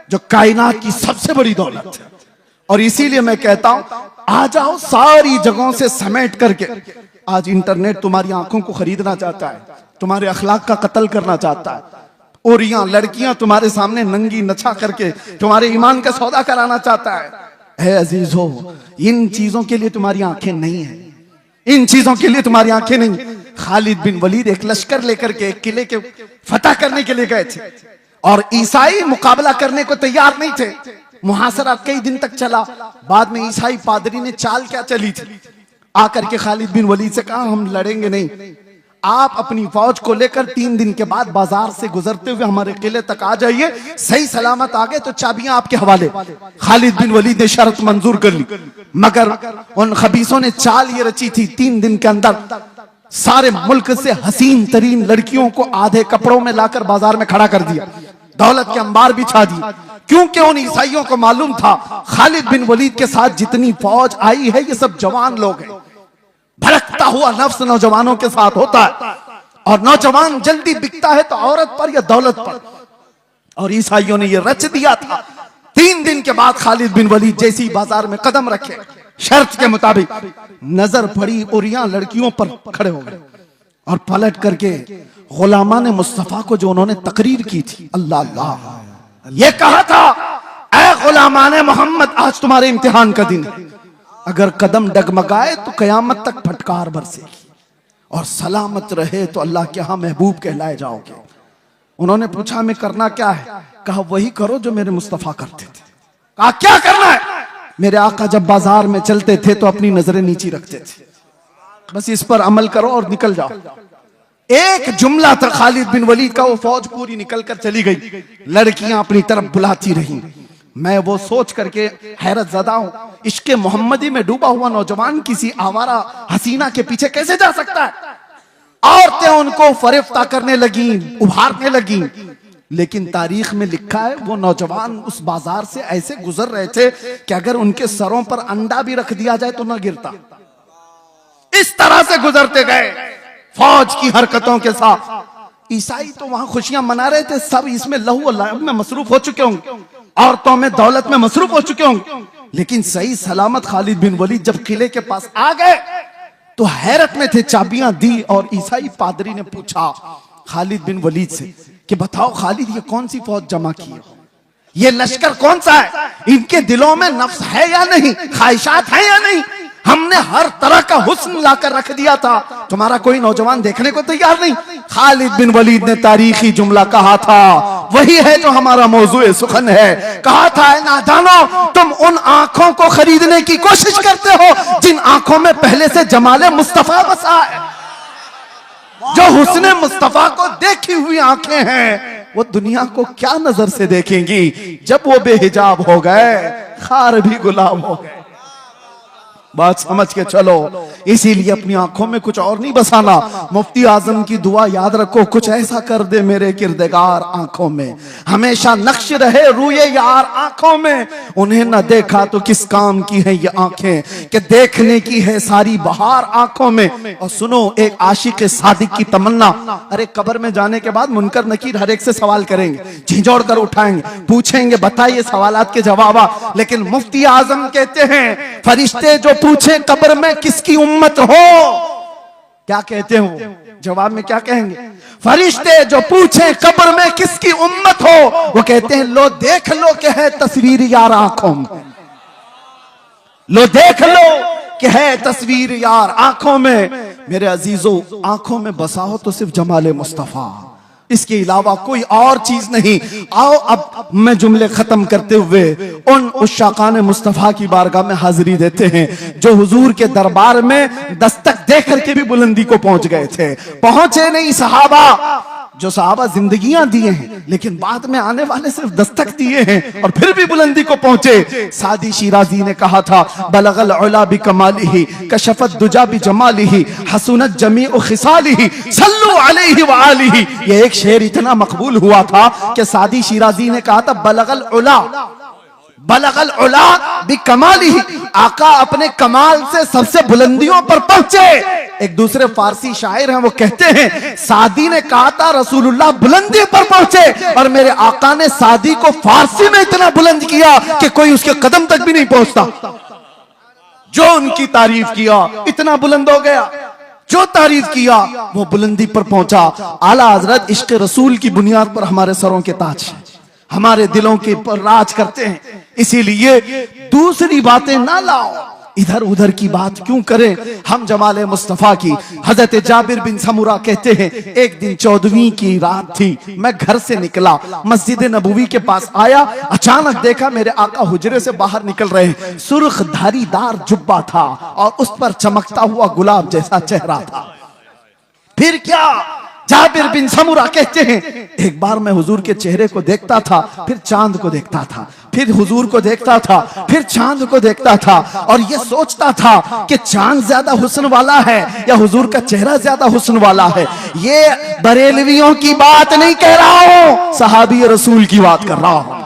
जो कायनात की सबसे बड़ी दौलत है। और इसीलिए मैं कहता हूं, आ जाओ सारी जगहों से समेट करके। आज इंटरनेट तुम्हारी आंखों को खरीदना चाहता है, तुम्हारे अखलाक का कत्ल करना चाहता है। और यहाँ लड़कियां तुम्हारे सामने नंगी नचा करके तुम्हारे ईमान का सौदा कराना चाहता है। अजीजो, इन चीजों के लिए तुम्हारी आंखें नहीं है, इन चीजों के लिए तुम्हारी आंखें नहीं। खालिद बिन वलीद एक लश्कर लेकर के एक किले के फतह करने के लिए गए थे और ईसाई मुकाबला करने को तैयार नहीं थे। मुहासरा कई दिन तक चला। बाद में ईसाई पादरी ने चाल क्या चली थी, आकर के खालिद बिन वलीद से कहा हम लड़ेंगे नहीं, आप अपनी फौज को लेकर 3 दिन के बाद बाजार से गुजरते हुए हमारे किले तक आ जाइए, सही सलामत आ गए तो चाबियां आपके हवाले। खालिद बिन वलीद ने शर्त मंजूर कर ली, मगर उन खबीसों ने चाल ये रची थी, 3 दिन के अंदर सारे मुल्क से हसीन तरीन लड़कियों को आधे कपड़ों में लाकर बाजार में खड़ा कर दिया, दौलत के अंबार बिछा दी। क्योंकि उन ईसाइयों को मालूम था खालिद बिन वलीद के साथ जितनी फौज आई है ये सब जवान लोग हैं। भड़कता हुआ नफ्स नौजवानों के साथ होता है और नौजवान जल्दी बिकता है तो औरत पर या दौलत पर। और ईसाइयों ने ये रच दिया था। 3 दिन के बाद खालिद बिन वलीद जैसी बाजार में कदम रखे, शर्त के मुताबिक नजर पड़ी और यहाँ लड़कियों पर खड़े हो गए और पलट करके गुलामान मुस्तफा को जो उन्होंने तकरीर की थी, अल्लाह अल्लाह, ये कहा था ऐ गुलामान मोहम्मद आज तुम्हारे इम्तिहान का दिन है, अगर कदम डगमगाए तो कयामत तक फटकार बरसेगी और सलामत रहे तो अल्लाह के यहां महबूब कहलाए जाओगे। उन्होंने पूछा हमें करना क्या है? कहा वही करो जो मेरे मुस्तफा करते थे। कहा क्या करना है? मेरे आका जब बाजार में चलते थे तो अपनी नजरें नीची रखते थे, बस इस पर अमल करो और निकल जाओ। एक जुमला था खालिद बिन वलीद का, वो फौज पूरी निकल कर चली गई, लड़कियां अपनी तरफ बुलाती रही। मैं वो सोच करके हैरत ज़दा हूं, इश्के मोहम्मदी में डूबा हुआ नौजवान किसी आवारा हसीना के पीछे कैसे जा सकता है? औरतें उनको फरिफ्ता करने लगी, उभारने लगी। लेकिन तारीख में लिखा है वो नौजवान उस बाजार से ऐसे गुजर रहे थे कि अगर उनके सरों पर अंडा भी रख दिया जाए तो न गिरता। इस तरह से गुजरते गए फौज की हरकतों के साथ। ईसाई तो वहां खुशियां मना रहे थे, सब इसमें लहू और लहब में मसरूफ हो चुके होंगे, औरतों में दौलत में मसरूफ हो चुके होंगे। लेकिन सही सलामत खालिद बिन वलीद जब किले के पास आ गए तो हैरत में थे, चाबियां दी और ईसाई पादरी ने पूछा खालिद बिन वलीद से कि बताओ खालिद ये कौन सी फौज जमा की है, ये लश्कर कौन सा है, इनके दिलों में नफ्स है या नहीं, ख्वाहिशात है या नहीं? हमने हर तरह का हुस्न लाकर रख दिया था, तुम्हारा कोई नौजवान देखने को तैयार नहीं। खालिद बिन वलीद ने तारीखी जुमला कहा था, वही है जो हमारा मौजूए सुखन है। कहा था नादानो, तुम उन आंखों को खरीदने की कोशिश करते हो जिन आंखों में पहले से जमाले मुस्तफा बसा है। जो हुस्ने मुस्तफा को देखी हुई आंखें हैं वो दुनिया को क्या नजर से देखेंगी जब वो बेहिजाब हो गए, खार भी गुलाम हो गए। बात समझ के चलो, इसीलिए अपनी आंखों में कुछ और नहीं बसाना। मुफ्ती आजम की दुआ याद रखो, कुछ ऐसा कर दे मेरे किरदगार आंखों में, हमेशा नक्श रहे रूए यार आंखों में। उन्हें न देखा तो किस काम की है ये आंखें कि देखने की है सारी बहार आंखों में। और सुनो एक आशिक सादिक की तमन्ना, अरे कब्र में जाने के बाद मुनकर नकीर हर एक से सवाल करेंगे, झिझोड़ कर उठाएंगे, पूछेंगे बताइए सवालात के जवाब। लेकिन मुफ्ती आजम कहते हैं फरिश्ते जो पूछे कब्र में किसकी उम्मत हो, क्या कहते हो? जवाब में क्या कहेंगे? फरिश्ते जो पूछे कब्र में किसकी उम्मत हो, वो कहते हैं लो देख लो कि है तस्वीर यार आंखों में, लो देख लो कि है तस्वीर यार आंखों में। मेरे अजीजों, आंखों में बसा हो तो सिर्फ जमाले मुस्तफा, इसके अलावा कोई और चीज नहीं। आओ अब मैं जुमले खत्म करते हुए उन उश्शाकान मुस्तफा की बारगाह में हाजिरी देते हैं जो हुजूर के दरबार में दस्तक दे करके भी बुलंदी को पहुंच गए थे। पहुंचे नहीं सहाबा, जो सहाबा जिंदगियां दिए हैं लेकिन बाद में आने वाले सिर्फ दस्तक दिए हैं और फिर भी बुलंदी को पहुंचे। सादी शिराजी ने कहा था, बलगल उला बि कमालिही कशफत दुजा बि जमालिही हसनत जमीउ खिसालिही सल्लु अलैहि व आलिही। ये एक शेर इतना मकबूल हुआ था कि सादी शिराजी ने कहा था, बलगल उला बि कमालिही, आका अपने कमाल से सबसे बुलंदियों पर पहुंचे। एक दूसरे फारसी शायर हैं, वो कहते हैं सादी ने कहा था रसूलुल्लाह बुलंदी पर पहुंचे, और मेरे आका ने सादी को फारसी में इतना बुलंद किया कि कोई उसके कदम तक भी नहीं पहुंचता। जो उनकी तारीफ किया इतना बुलंद हो गया, जो तारीफ किया वो बुलंदी पर पहुंचा। आला हजरत इश्क रसूल की बुनियाद पर हमारे सरों के ताज, हमारे दिलों के पर राज करते हैं। इसीलिए दूसरी बातें ना लाओ, इधर उधर की बात क्यों करें। हम जमाले मुस्तफा की। हजरत जाबिर बिन समुरा कहते हैं, एक दिन 14वीं की रात थी, मैं घर से निकला, मस्जिद नबवी के पास आया, अचानक देखा मेरे आका हुजरे से बाहर निकल रहे हैं। सुर्ख धारीदार जुब्बा था और उस पर चमकता हुआ गुलाब जैसा चेहरा था। फिर क्या? जाबिर बिन समुरा कहते हैं, एक बार मैं हुजूर के चेहरे को देखता था, फिर चांद को देखता था, फिर हुजूर को देखता था, फिर चांद को देखता था, और ये सोचता था कि चांद ज्यादा हुस्न वाला है या हुजूर का चेहरा ज्यादा हुस्न वाला है। ये बरेलवियों की बात नहीं कह रहा हूं, सहाबी रसूल की बात कर रहा हूं।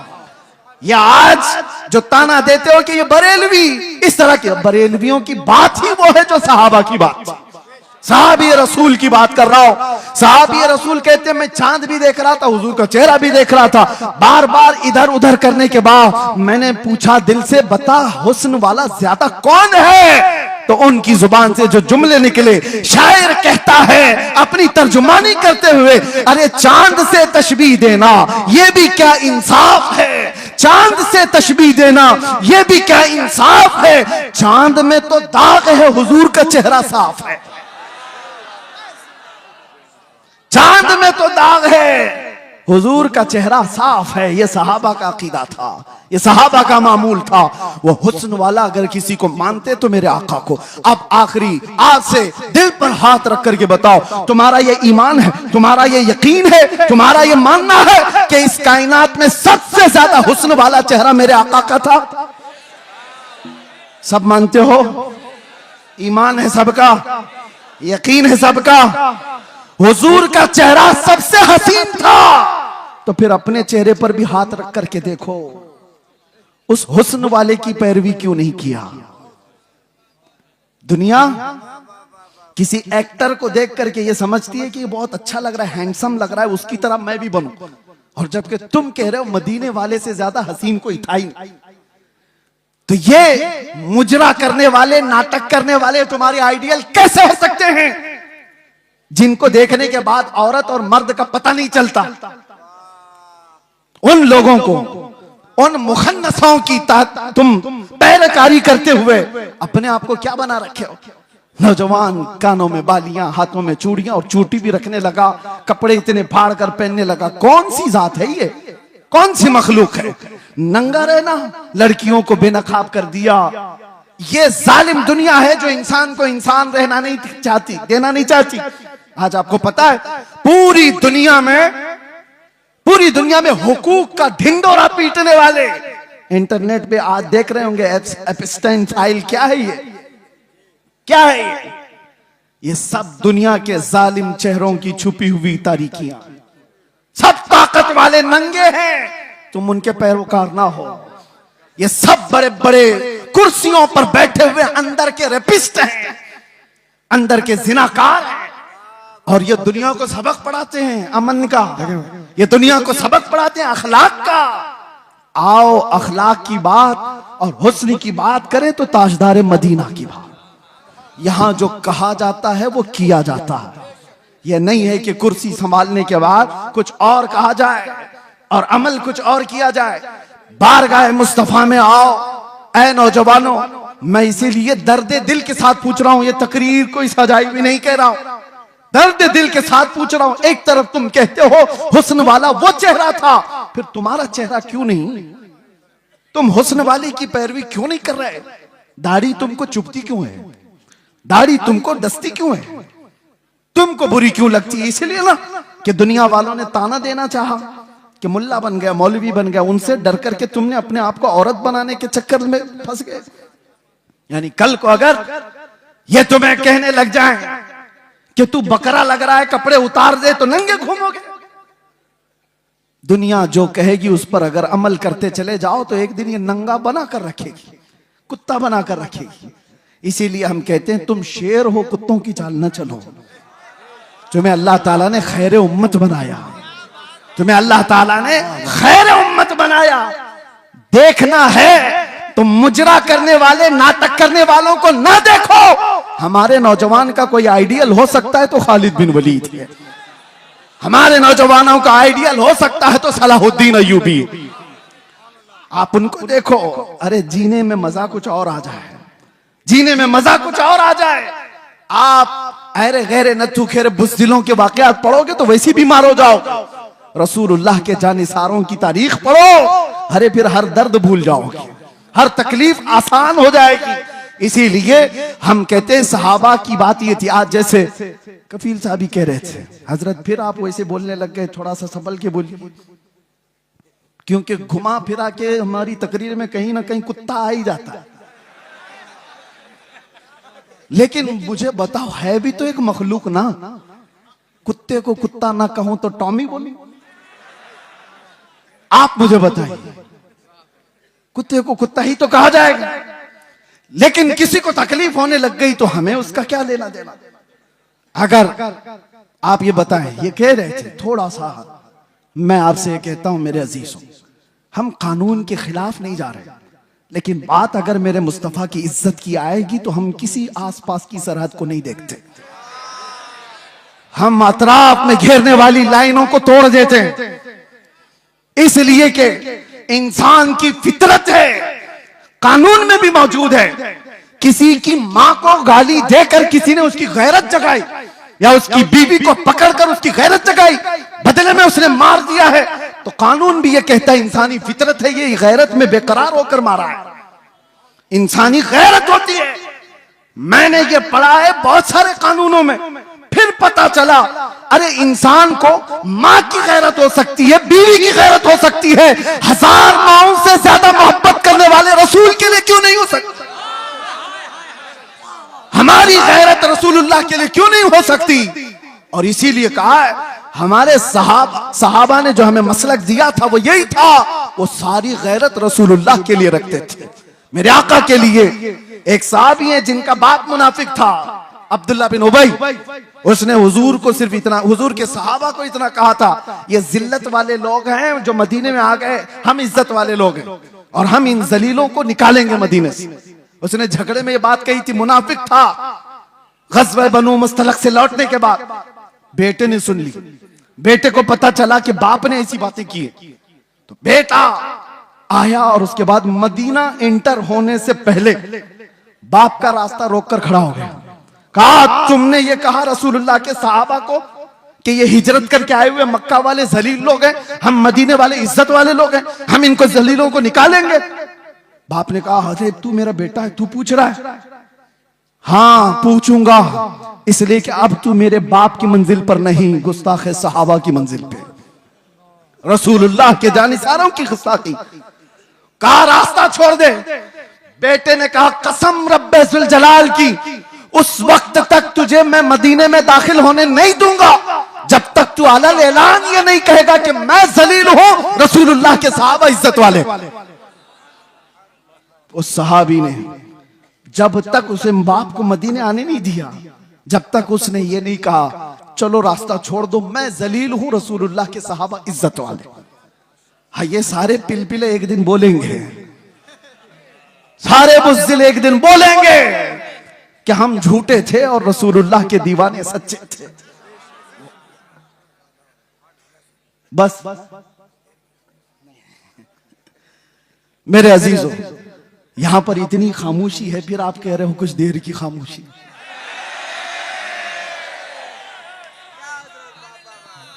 या आज जो ताना देते हो कि ये बरेलवी, इस तरह के बरेलवियों की बात ही वो है जो सहाबा की बात, साहबी रसूल की बात कर रहा हूं। साहबी रसूल कहते हैं, मैं चांद भी देख रहा था, हुजूर का चेहरा भी देख रहा था। बार बार इधर उधर करने के बाद मैंने पूछा दिल से, बता हुस्न वाला ज्यादा कौन है? तो उनकी जुबान से जो जुमले निकले, शायर कहता है अपनी तर्जुमानी करते हुए, अरे चांद से तशबीह देना ये भी क्या इंसाफ है, चांद से तशबीह देना ये भी क्या इंसाफ है। चांद में तो दाग है, हुजूर का चेहरा साफ है। चांद में तो दाग है, हुजूर का चेहरा साफ है। ये सहाबा का अकीदा था, ये सहाबा का मामूल था। वो हुस्न वाला अगर किसी को मानते तो मेरे आका को। अब आखिरी, आज से दिल पर हाथ रख करके बताओ, तुम्हारा ये ईमान है, तुम्हारा ये यकीन है, तुम्हारा ये मानना है कि इस कायनात में सबसे ज्यादा हुस्न वाला चेहरा मेरे आका का था? सब मानते हो? ईमान है सबका, यकीन है सबका, हुजूर का चेहरा सबसे हसीन था। तो फिर अपने चेहरे पर भी हाथ रख करके देखो, उस हुस्न वाले की पैरवी क्यों नहीं किया? दुनिया किसी एक्टर को देख करके ये समझती है कि ये बहुत अच्छा लग रहा है, हैंडसम लग रहा है, उसकी तरह मैं भी बनूं। और जबकि तुम कह रहे हो मदीने वाले से ज्यादा हसीन कोई था ही नहीं। तो ये मुजरा करने वाले, नाटक करने वाले तुम्हारे आइडियल कैसे हो सकते हैं, जिनको देखने के बाद औरत और मर्द का पता नहीं चलता? उन लोगों को, उन मुखन्नसों की तुम पैरकारी करते हुए अपने आप को क्या बना रखे हो? नौजवान कानों में बालियां, हाथों में चूड़ियां और चोटी भी रखने लगा, कपड़े इतने फाड़ कर पहनने लगा। कौन सी जात है ये, कौन सी मखलूक है? नंगा रहना, लड़कियों को बेनकाब कर दिया। ये जालिम दुनिया है जो इंसान को इंसान रहना नहीं चाहती, देना नहीं चाहती। आज आपको पता है पूरी दुनिया में हुकूक का ढिंडोरा पीटने वाले इंटरनेट पे आज देख रहे होंगे, एप्स्टाइन फाइल क्या है ये, क्या है ये सब दुनिया के जालिम चेहरों की छुपी हुई तारीकियां। सब ताकत वाले नंगे हैं, तुम उनके पैरोकार ना हो। ये सब बड़े बड़े कुर्सियों पर बैठे हुए अंदर के रेपिस्ट हैं, अंदर के जिनाकार हैं, और ये दुनिया को सबक पढ़ाते हैं अमन का, ये दुनिया को सबक पढ़ाते हैं अखलाक का। आओ अखलाक की बात और हुस्न की बात करें तो ताजदार मदीना की बात। यहां जो कहा जाता है वो किया जाता है। यह नहीं है कि कुर्सी संभालने के बाद कुछ और कहा जाए और अमल कुछ और किया जाए। बारगाह मुस्तफा में आओ ऐ नौजवानों। मैं इसीलिए दर्द दिल के साथ पूछ रहा हूं, ये तकरीर कोई सजाई भी नहीं कह रहा हूं, दर्द दिल के साथ पूछ रहा हूं। एक तरफ तुम कहते हो हुस्न वाला वो चेहरा था, फिर तुम्हारा चेहरा क्यों नहीं? तुम हुस्न वाली की पैरवी क्यों नहीं कर रहे? दाढ़ी तुमको चुभती क्यों है? दाढ़ी तुमको डसती क्यों है? तुमको बुरी क्यों लगती है? इसलिए ना कि दुनिया वालों ने ताना देना चाहा कि मुल्ला बन गया, मौलवी बन गया, उनसे डर करके तुमने अपने आप को औरत बनाने के चक्कर में फंस गए। यानी कल को अगर ये तुम्हें कहने लग जाए कि तू बकरा लग रहा है, कपड़े उतार दे, तो नंगे घूमोगे। दुनिया जो कहेगी उस पर अगर अमल करते चले जाओ तो एक दिन ये नंगा बना कर रखेगी, कुत्ता बना कर रखेगी। इसीलिए हम कहते हैं तुम शेर हो, कुत्तों की चाल न चलो। तुम्हें अल्लाह ताला ने खैर उम्मत बनाया, तुम्हें अल्लाह ताला ने खैर उम्मत बनाया। देखना है तो मुजरा करने वाले, नाटक करने वालों को ना देखो। हमारे नौजवान का कोई आइडियल हो सकता है तो खालिद बिन वलीद है, हमारे नौजवानों का आइडियल हो सकता है तो सलाहुद्दीन अय्यूबी। आप उनको देखो, अरे जीने में मजा कुछ और आ जाए, जीने में मजा कुछ और आ जाए। आप अरे गैरे नथु खेरे बुज़दिलों के वाकयात पढ़ोगे तो वैसे बीमार हो जाओ। रसूलुल्लाह के जानिसारों की तारीख पढ़ो, अरे फिर हर दर्द भूल जाओगे, हर तकलीफ आसान हो जाएगी। इसीलिए हम कहते हैं सहाबा की बात ये थी। आज जैसे कफील साहब ही कह रहे थे, हजरत फिर आप वैसे बोलने लग गए, थोड़ा सा संभल के बोलिए, क्योंकि घुमा फिरा के हमारी तकरीर में कहीं ना कहीं कुत्ता आ ही जाता है। लेकिन मुझे बताओ, है भी तो एक मखलूक ना। कुत्ते को कुत्ता ना कहूं तो टॉमी बोलूं? आप मुझे बताइए, कुत्ते को कुत्ता ही तो कहा जाएगा। लेकिन किसी को तकलीफ होने लग गई तो हमें उसका क्या लेना देना? अगर आप ये बताएं, ये कह रहे थे थोड़ा सा, मैं आपसे कहता हूं मेरे अजीजों, हम कानून के खिलाफ नहीं जा रहे, लेकिन बात अगर मेरे मुस्तफा की इज्जत की आएगी तो हम किसी आसपास की सरहद को नहीं देखते। हम अतराफ में घेरने वाली लाइनों को तोड़ देते हैं, इसलिए कि इंसान की फितरत है, कानून में भी मौजूद है। किसी की मां को गाली देकर किसी ने उसकी गैरत जगाई, या उसकी बीवी को पकड़कर उसकी गैरत जगाई, बदले में उसने मार दिया है, तो कानून भी ये कहता है इंसानी फितरत है, ये गैरत में बेकरार होकर मारा है, इंसानी गैरत होती है। मैंने ये पढ़ा है बहुत सारे कानूनों में, फिर पता चला अरे इंसान को मां की गैरत हो सकती है, बीवी की गैरत हो सकती है, हजार माओं से ज्यादा मोहब्बत करने वाले रसूल के लिए क्यों नहीं हो सकती? हमारी गैरत रसूलुल्लाह के लिए क्यों नहीं हो सकती? और इसीलिए कहा है हमारे सहाबा ने जो हमें मसलक दिया था वो यही था, वो सारी गैरत रसूलुल्लाह के लिए रखते थे, मेरे आका के लिए। एक साहबी है जिनका बाप मुनाफिक था, अब्दुल्ला बिन उबई, उसने हुजूर को सिर्फ इतना, हुजूर के सहाबा को इतना कहा था, ये जिल्लत वाले लोग हैं जो मदीने में आ गए, हम इज्जत वाले लोग हैं और हम इन जलीलों को निकालेंगे मदीने से। उसने झगड़े में ये बात कही थी, मुनाफिक था। गज़वा बनु मुस्तलक से लौटने के बाद बेटे ने सुन ली, बेटे को पता चला कि बाप ने ऐसी बातें की, तो बेटा आया और उसके बाद मदीना एंटर होने से पहले बाप का रास्ता रोककर खड़ा हो गया। कहा तुमने ये कहा रसूलुल्लाह के सहाबा को कि ये हिजरत करके आए हुए मक्का वाले जलील लोग हैं, हम मदीने वाले इज्जत वाले लोग हैं, हम इनको जलीलों को निकालेंगे। बाप ने कहा अरे तू मेरा बेटा है, तू पूछ रहा है? हाँ पूछूंगा, इसलिए कि अब तू मेरे बाप की मंजिल पर नहीं, गुस्ताख सहाबा की मंजिल पे, रसूलुल्लाह के जानिसारों की गुस्ताखी। कहा रास्ता छोड़ दे। बेटे ने कहा कसम रब्बे जुल जलाल की, उस वक्त तक तुझे मैं मदीने में दाखिल होने नहीं दूंगा जब तक तू अलल ऐलान ये नहीं कहेगा कि मैं जलील हूं, रसूलुल्लाह के सहाबा इज्जत वाले। उस सहाबी ने जब तक उसे बाप को मदीने आने नहीं दिया, जब तक उसने ये नहीं कहा चलो रास्ता छोड़ दो, मैं जलील हूं, रसूलुल्लाह के सहाबा इज्जत वाले। हाँ ये सारे पिलपिले एक दिन बोलेंगे, सारे बुज़दिल एक दिन बोलेंगे कि हम झूठे थे और रसूलुल्लाह के दीवाने सच्चे थे। बस मेरे अजीजों, यहां पर इतनी खामोशी है, फिर आप कह रहे हो कुछ देर की खामोशी।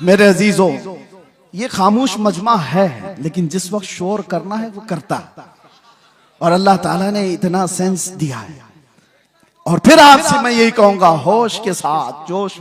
मेरे अजीजों, ये खामोश मजमा है, लेकिन जिस वक्त शोर करना है वो करता है, और अल्लाह ताला ने इतना सेंस दिया है। और फिर आपसे मैं यही कहूंगा, होश के साथ जोश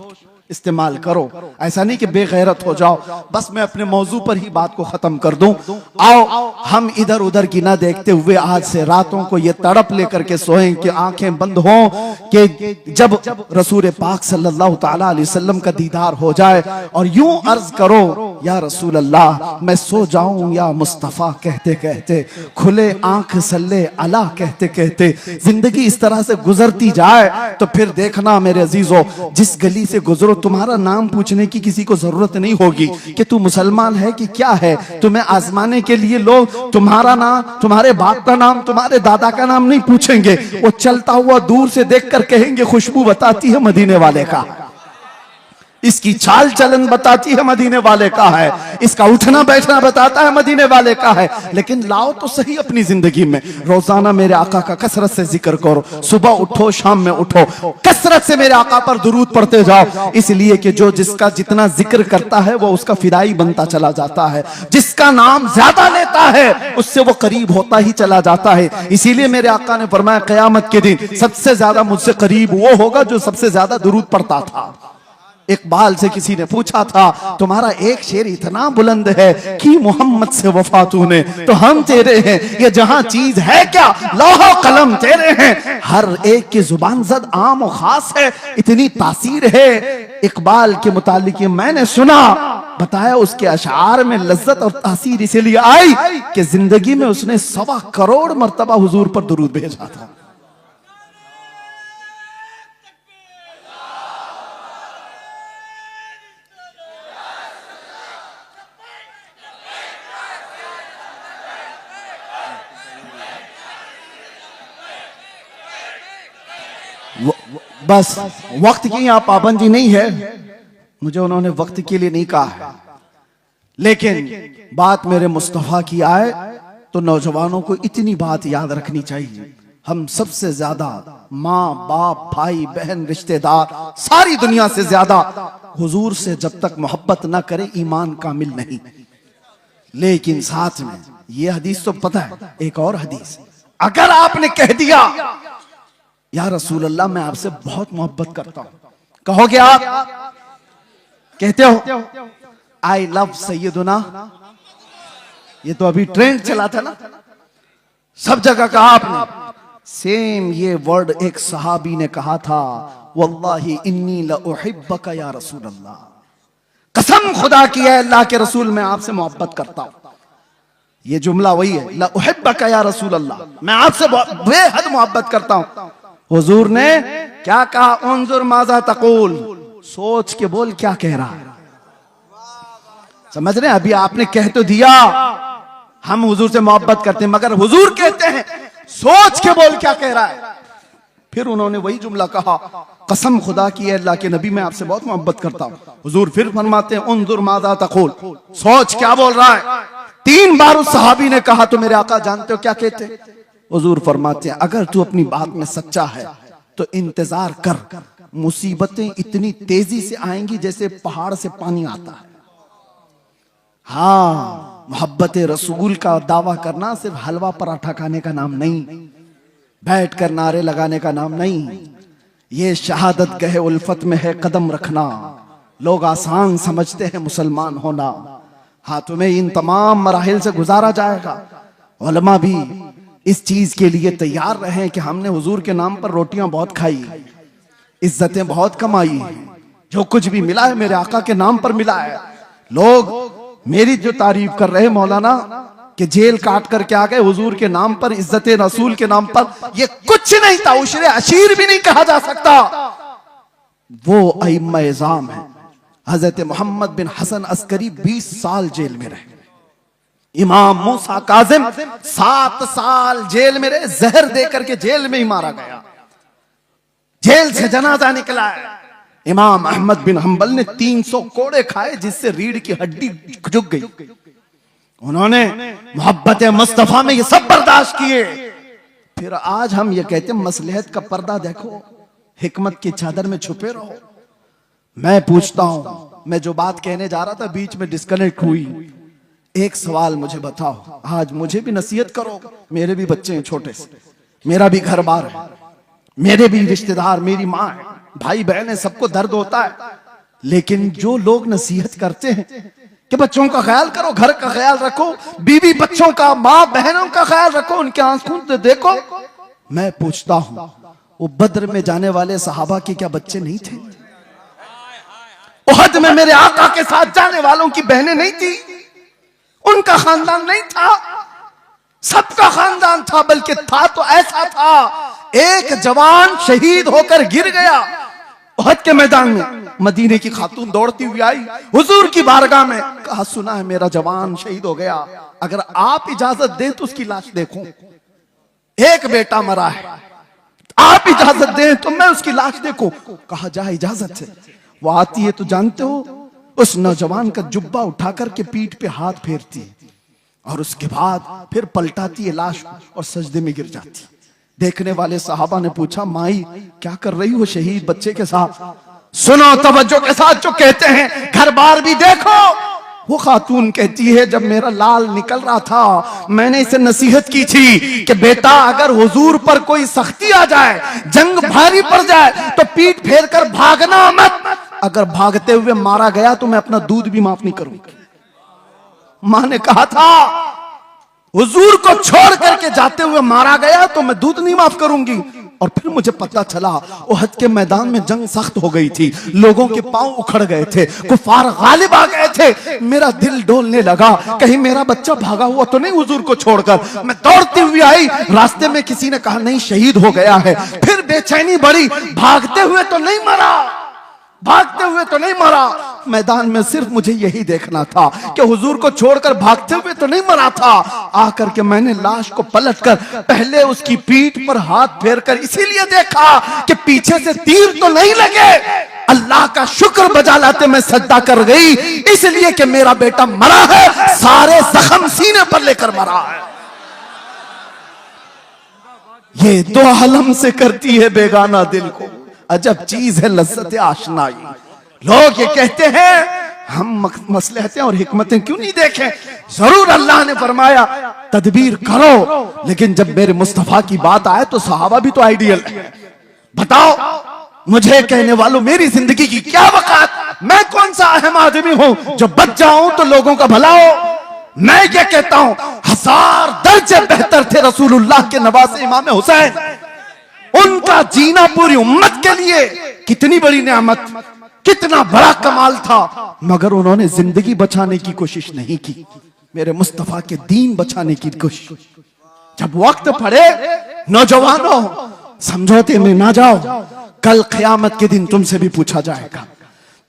इस्तेमाल करो, ऐसा नहीं कि बेगैरत हो जाओ। बस मैं अपने मौजू पर ही बात को खत्म कर दूं। आओ हम इधर उधर की ना देखते हुए आज से रातों को ये तड़प लेकर के सोएं कि आंखें बंद हों कि जब रसूल पाक सल्लल्लाहु ताला अलैहि वसल्लम का दीदार हो जाए, और यूं अर्ज करो, या रसूल अल्लाह मैं सो जाऊं या मुस्तफा कहते कहते, खुले आंख सल्ले अला कहते कहते जिंदगी इस तरह से गुजरती जाए, तो फिर देखना मेरे अजीजों, जिस गली से गुजरो तुम्हारा नाम पूछने की किसी को जरूरत नहीं होगी कि तू मुसलमान है कि क्या है। तुम्हें आजमाने के लिए लोग तुम्हारा नाम, तुम्हारे बाप का नाम, तुम्हारे दादा का नाम नहीं पूछेंगे। वो चलता हुआ दूर से देखकर कहेंगे खुशबू बताती है मदीने वाले का, इसकी चाल चलन बताती है मदीने वाले का है, इसका उठना बैठना बताता है मदीने वाले का है। लेकिन लाओ तो सही अपनी जिंदगी में रोजाना मेरे आका का कसरत से जिक्र करो, सुबह उठो शाम में उठो, कसरत से मेरे आका पर दुरूद पढ़ते जाओ, इसलिए कि जो जिसका जितना जिक्र करता है वो उसका फिदाई बनता चला जाता है, जिसका नाम ज्यादा लेता है उससे वो करीब होता ही चला जाता है। इसीलिए मेरे आका ने फरमाया क़यामत के दिन सबसे ज्यादा मुझसे करीब वो होगा जो सबसे ज्यादा दुरूद पढ़ता था। इकबाल से किसी ने पूछा था, तुम्हारा एक शेर इतना बुलंद है कि मोहम्मद से वफा तूने, तो हम तेरे हैं, ये जहां चीज है क्या लौह कलम तेरे हैं, हर एक की जुबान जद आम और खास है, इतनी तासीर है। इकबाल के मुतालिक मैंने सुना, बताया उसके अशार में लज्जत और तासीर इसीलिए आई कि जिंदगी में उसने 1.25 करोड़ मर्तबा हुजूर पर दुरूद भेजा था। बस वक्त की यहाँ पाबंदी नहीं है, मुझे उन्होंने वक्त के लिए नहीं कहा है, लेकिन बात मेरे मुस्तफा की आए तो नौजवानों को इतनी बात याद रखनी चाहिए, हम सबसे ज्यादा माँ बाप भाई बहन रिश्तेदार सारी दुनिया से ज्यादा हुजूर से जब तक मोहब्बत ना करे ईमान कामिल नहीं। लेकिन साथ में ये हदीस तो पता है, एक और हदीस, अगर आपने कह दिया या रसूल अल्लाह मैं आपसे बहुत मोहब्बत करता हूं, कहोगे आप, कहते हो आई लव सैयदुना, ये तो अभी ट्रेंड चला था ना, सब जगह कहा आपने। सेम ये वर्ड एक सहाबी ने कहा था, वल्लाही इन्नी लउहिब्बका या रसूल अल्लाह, कसम खुदा की है अल्लाह के रसूल मैं आपसे मोहब्बत करता हूं। ये जुमला वही है, लउहिब्बका या रसूल अल्लाह, मैं आपसे बेहद मोहब्बत करता हूं। हुजूर ने क्या कहा, उन्जुर माजा तकूल, सोच के बोल क्या कह रहा है। समझ रहे हैं, अभी आपने कह तो दिया हम हुजूर से मोहब्बत करते हैं, मगर हुजूर कहते हैं सोच के बोल क्या कह रहा है। फिर उन्होंने वही जुमला कहा, कसम खुदा की है अल्लाह के नबी मैं आपसे बहुत मोहब्बत करता हूं। हुजूर फिर फरमाते हैं उन्जुर माजा तकूल, सोच क्या बोल रहा है। 3 बार उस सहाबी ने कहा तो मेरे आका जानते हो क्या कहते, हुजूर फरमाते हैं अगर तू अपनी बात में सच्चा है तो इंतजार कर, मुसीबतें इतनी तेजी से आएंगी जैसे पहाड़ से पानी आता है। हाँ, मोहब्बत रसूल का दावा करना सिर्फ हलवा पराठा खाने का नाम नहीं, बैठ कर नारे लगाने का नाम नहीं, ये शहादत गहे उल्फत में है कदम रखना। लोग आसान समझते हैं मुसलमान होना, हाँ तुम्हें इन तमाम मराहिल से गुजारा जाएगा। उलमा भी इस चीज के लिए तैयार रहे कि हमने हुजूर के नाम पर रोटियां बहुत खाई, इज्जतें बहुत कमाई, जो कुछ भी मिला है मेरे आका के नाम पर मिला है। लोग मेरी जो तारीफ कर रहे मौलाना कि जेल काट करके आ गए हुजूर के नाम पर, इज्जत रसूल के नाम पर, ये कुछ नहीं था, उशरे अशीर भी नहीं कहा जा सकता। वो अइम्मा इज़ाम है। हजरत मोहम्मद बिन हसन अस्करी 20 साल जेल में रहे, इमाम मूसा काजिम 7 साल जेल में रहे, जहर देकर के जेल में ही मारा गया। जेल से जनाजा निकला है। इमाम अहमद बिन हंबल ने 300 कोड़े खाए जिससे रीढ़ की हड्डी झुक गई। उन्होंने मोहब्बत मुस्तफा में ये सब बर्दाश्त किए। फिर आज हम ये कहते हैं मसलहत का पर्दा देखो, हिकमत की चादर में छुपे रहो। मैं पूछता हूं, मैं जो बात कहने जा रहा था बीच में डिस्कनेक्ट हुई। एक सवाल मुझे बताओ, आज मुझे भी नसीहत करो, मेरे भी बच्चे हैं छोटे से, मेरा भी घर बार है, मेरे भी रिश्तेदार, मेरी माँ है, भाई बहन है, सबको दर्द होता है। लेकिन जो लोग नसीहत करते हैं कि बच्चों का ख्याल करो, घर का ख्याल रखो, बीवी बच्चों का, माँ बहनों का ख्याल रखो, उनके आंसू देखो, मैं पूछता हूं वो बद्र में जाने वाले सहाबा के क्या बच्चे नहीं थे? उहद में मेरे आका के साथ जाने वालों की बहनें नहीं थी? उनका खानदान नहीं था? सबका खानदान था, बल्कि था तो ऐसा था, एक जवान शहीद होकर गिर गया उहद के मैदान में। मदीने की खातून दौड़ती हुई आई हुजूर की बारगाह में, कहा सुना है मेरा जवान शहीद हो गया, अगर आप इजाजत दें तो उसकी लाश देखूं। एक बेटा मरा है, आप इजाजत दें तो मैं उसकी लाश देखूं। कहा जा इजाजत से। वो आती है तो जानते हो, उस नौजवान का जुब्बा उठा करके पीठ पे हाथ फेरती है और उसके बाद फिर पलटाती है लाश और सजदे में गिर जाती। देखने वाले सहाबा ने पूछा, माई क्या कर रही हो शहीद बच्चे के साथ? सुनो तवज्जो के साथ जो कहते हैं, घर बार भी देखो। वो खातून कहती है, जब मेरा लाल निकल रहा था मैंने इसे नसीहत की थी कि बेटा अगर हुजूर पर कोई सख्ती आ जाए, जंग भारी पड़ जाए तो पीठ फेर कर भागना मत। अगर भागते हुए मारा गया तो मैं अपना दूध भी माफ नहीं करूंगी। मां ने कहा था हुजूर को छोड़ करके जाते हुए मारा गया तो मैं दूध नहीं माफ करूंगी। और फिर मुझे पता चला उहद के मैदान में जंग सख्त हो गई थी, लोगों के पांव उखड़ गए थे, कुफार गालिब आ गए थे। मेरा दिल डोलने लगा, कहीं मेरा बच्चा भागा हुआ तो नहीं हुजूर को छोड़कर। मैं दौड़ती हुई आई, रास्ते में किसी ने कहा नहीं शहीद हो गया है। फिर बेचैनी बढ़ी, भागते हुए तो नहीं मरा, भागते हुए तो नहीं मरा। मैदान में सिर्फ मुझे यही देखना था कि हुजूर को छोड़कर भागते हुए तो नहीं मरा था। आकर के मैंने लाश को पलटकर पहले उसकी पीठ पर हाथ फेरकर इसीलिए देखा कि पीछे से तीर तो नहीं लगे। अल्लाह का शुक्र बजा लाते मैं सजदा कर गई, इसलिए कि मेरा बेटा मरा है, सारे जख्म सीने पर लेकर मरा है। ये दो आलम से करती है बेगाना दिल को, अजब चीज है लज्जत आशनाई। लोग ये कहते हैं हम मसलहतें और हिकमतें क्यों नहीं देखें? जरूर अल्लाह ने फरमाया तदबीर करो, लेकिन जब मेरे मुस्तफा की बात आए तो सहाबा भी तो आइडियल है। बताओ मुझे कहने वालों, मेरी जिंदगी की क्या वकात? मैं कौन सा अहम आदमी हूं जो बच जाऊं तो लोगों का भला हो? मैं ये कहता हूं 1000 दर्जे बेहतर थे रसूलुल्लाह के नवासे इमाम हुसैन। उनका जीना पूरी उम्मत के लिए कितनी बड़ी नेमत, कितना बड़ा कमाल था, मगर उन्होंने जिंदगी बचाने की कोशिश नहीं की, मेरे मुस्तफा के दीन बचाने की कोशिश। जब वक्त पड़े, नौजवानों समझौते में ना जाओ, कल क़यामत के दिन तुमसे भी पूछा जाएगा।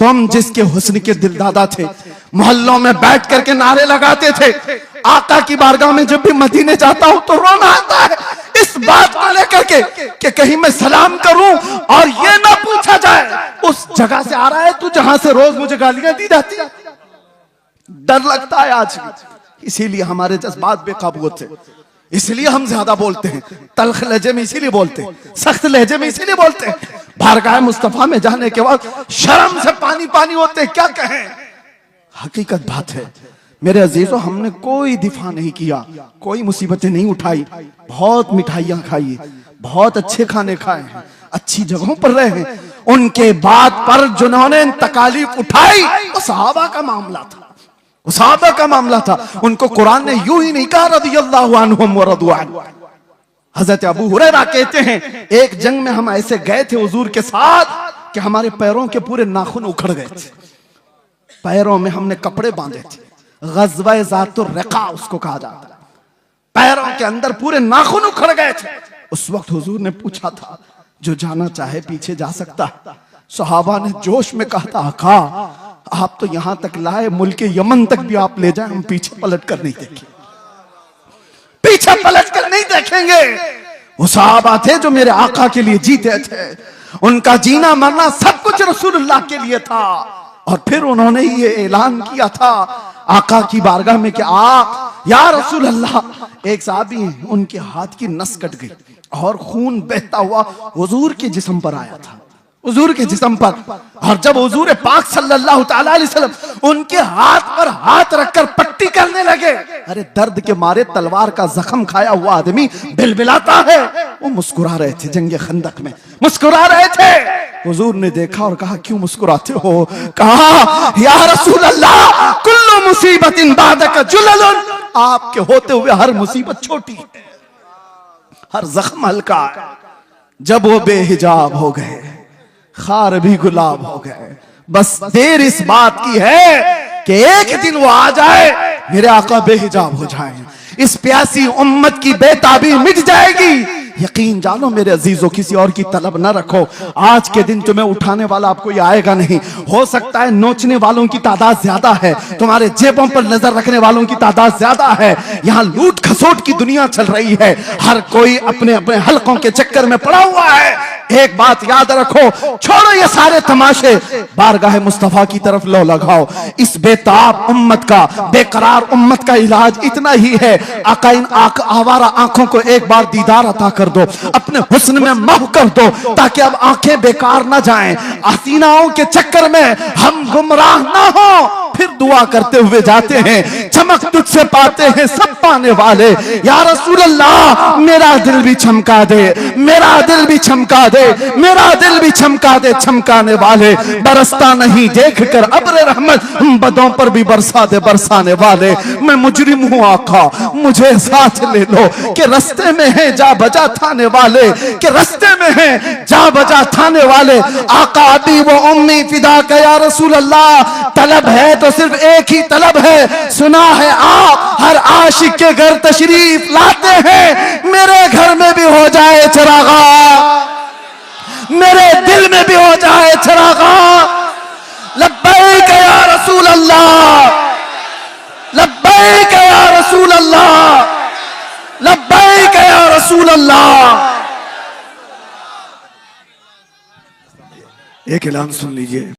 तुम जिसके हुस्न के दिलदादा थे, मोहल्लों में बैठ करके नारे लगाते थे, आका की बारगाह में जब भी मदीने जाता हूं तो रोना आता है इस बात को लेकर के कि कहीं मैं सलाम करूं और ये ना पूछा जाए उस जगह से आ रहा है तू जहां से रोज मुझे गालियां दी जाती है। डर लगता है आज, इसीलिए हमारे जज्बात बेकाबू होते, इसलिए हम ज्यादा बोलते हैं, तल्ख लहजे में इसीलिए बोलते हैं, सख्त लहजे में इसीलिए बोलते हैं। बारगाह मुस्तफा में जाने के बाद शर्म से पानी पानी होते हैं, क्या कहें। हकीकत बात है मेरे अजीजों, हमने कोई दिफा नहीं किया, कोई मुसीबतें नहीं उठाई, बहुत मिठाइयां खाई, बहुत अच्छे खाने खाए हैं, अच्छी जगहों पर रहे हैं। उनके बाद पर जिन्होंने तकालीफ उठाई वो सहाबा का मामला था, वो सहाबा का मामला था। उनको कुरान ने यूं ही नहीं कहा रदियल्लाहु अन्हुम व रदू अन्हु। हजरत अबू हुरैरा कहते हैं एक जंग में हम ऐसे गए थे हुजूर के साथ कि हमारे पैरों के पूरे नाखून उखड़ गए थे, पैरों में हमने कपड़े बांधे थे, ग़ज़वा ज़ातुर रिक़ा उसको कहा जाता है, पैरों के अंदर पूरे नाखून उखड़ गए थे। उस वक्त हुजूर ने पूछा था जो जाना चाहे पीछे जा सकता है। सहाबा ने जोश में कहा था आका आप तो यहां तक लाए, मुल्क यमन तक भी आप ले जाए, हम पीछे पलट कर नहीं देखेंगे, पीछे पलट कर नहीं देखेंगे। वो सहाबा थे जो मेरे आका के लिए जीते थे, उनका जीना मरना सब कुछ रसूलुल्लाह के लिए था। और फिर उन्होंने ये ऐलान किया था आका की बारगाह में कि या रसूल अल्लाह, एक साहबी हैं, उनके हाथ की नस कट गई और खून बहता हुआ हुजूर के जिस्म पर आया था, हुजूर के जिस्म पर। और जब हुजूर पाक सल्लल्लाहु ताला अलैहि वसल्लम उनके हाथ पर हाथ रखकर पट्टी करने लगे, अरे दर्द के मारे तलवार का जख्म खाया हुआ आदमी बिलबिलाता है। वो मुस्कुरा रहे थे, जंगे खंदक में मुस्कुरा रहे थे। हुजूर ने देखा और कहा क्यों मुस्कुराते हो? कहा या रसूल अल्लाह, कुल्लु मुसीबतिन बादक जुललुन, आपके होते हुए हर मुसीबत छोटी है, हर जख्म हल्का है। जब वो बेहिजाब हो गए, खार भी गुलाब हो गए, बस देर इस बात की है कि एक दिन वो आ जाए, मेरे आका बेहिजाब हो जाए, इस प्यासी उम्मत की बेताबी मिट जाएगी। यकीन जानो मेरे अजीजों, किसी और की तलब ना रखो। आज के दिन तुम्हें उठाने वाला आपको ये आएगा नहीं। हो सकता है नोचने वालों की तादाद ज्यादा है, तुम्हारे जेबों पर नजर रखने वालों की तादाद ज्यादा है। यहाँ लूट खसोट की दुनिया चल रही है, हर कोई अपने अपने हलकों के चक्कर में पड़ा हुआ है। एक बात याद रखो, छोड़ो ये सारे तमाशे, बारगाह मुस्तफा की तरफ लो लगाओ। इस बेताब उम्मत का, बेकरार उम्मत का इलाज इतना ही है, आका इन आवारा आंखों को एक बार दीदार अता कर दो, अपने हुस्न में महव कर दो, ताकि अब आंखें बेकार ना जाएं, हसीनाओं के चक्कर में हम गुमराह ना हो। फिर दुआ करते हुए जाते हैं, चमक तुझसे पाते हैं सब पाने वाले। या रसूल अल्लाह, मेरा दिल भी चमका दे, मेरा दिल भी चमका दे, मेरा दिल भी चमका दे, चमकाने वाले। बरसता नहीं देख कर अब्र रहमत, हम बदों पर भी बरसा दे, बरसाने वाले। मैं मुजरिम हूँ आका, मुझे साथ ले लो, कि रस्ते में है जा बजा थाने वाले, कि रस्ते में है जा बजा थाने वाले। आका अबी वो उम्मी फिदा का या रसूल अल्लाह, तलब है तो सिर्फ एक ही तलब है, सुना है आप हर आशिक के घर तशरीफ लाते हैं, मेरे घर में भी हो जाए चरागा, मेरे दिल में भी हो जाए चरागा। लब्बैक या रसूल अल्लाह, लब्बैक या रसूल अल्लाह, लब्बैक या रसूल अल्लाह। एक ऐलान सुन लीजिए।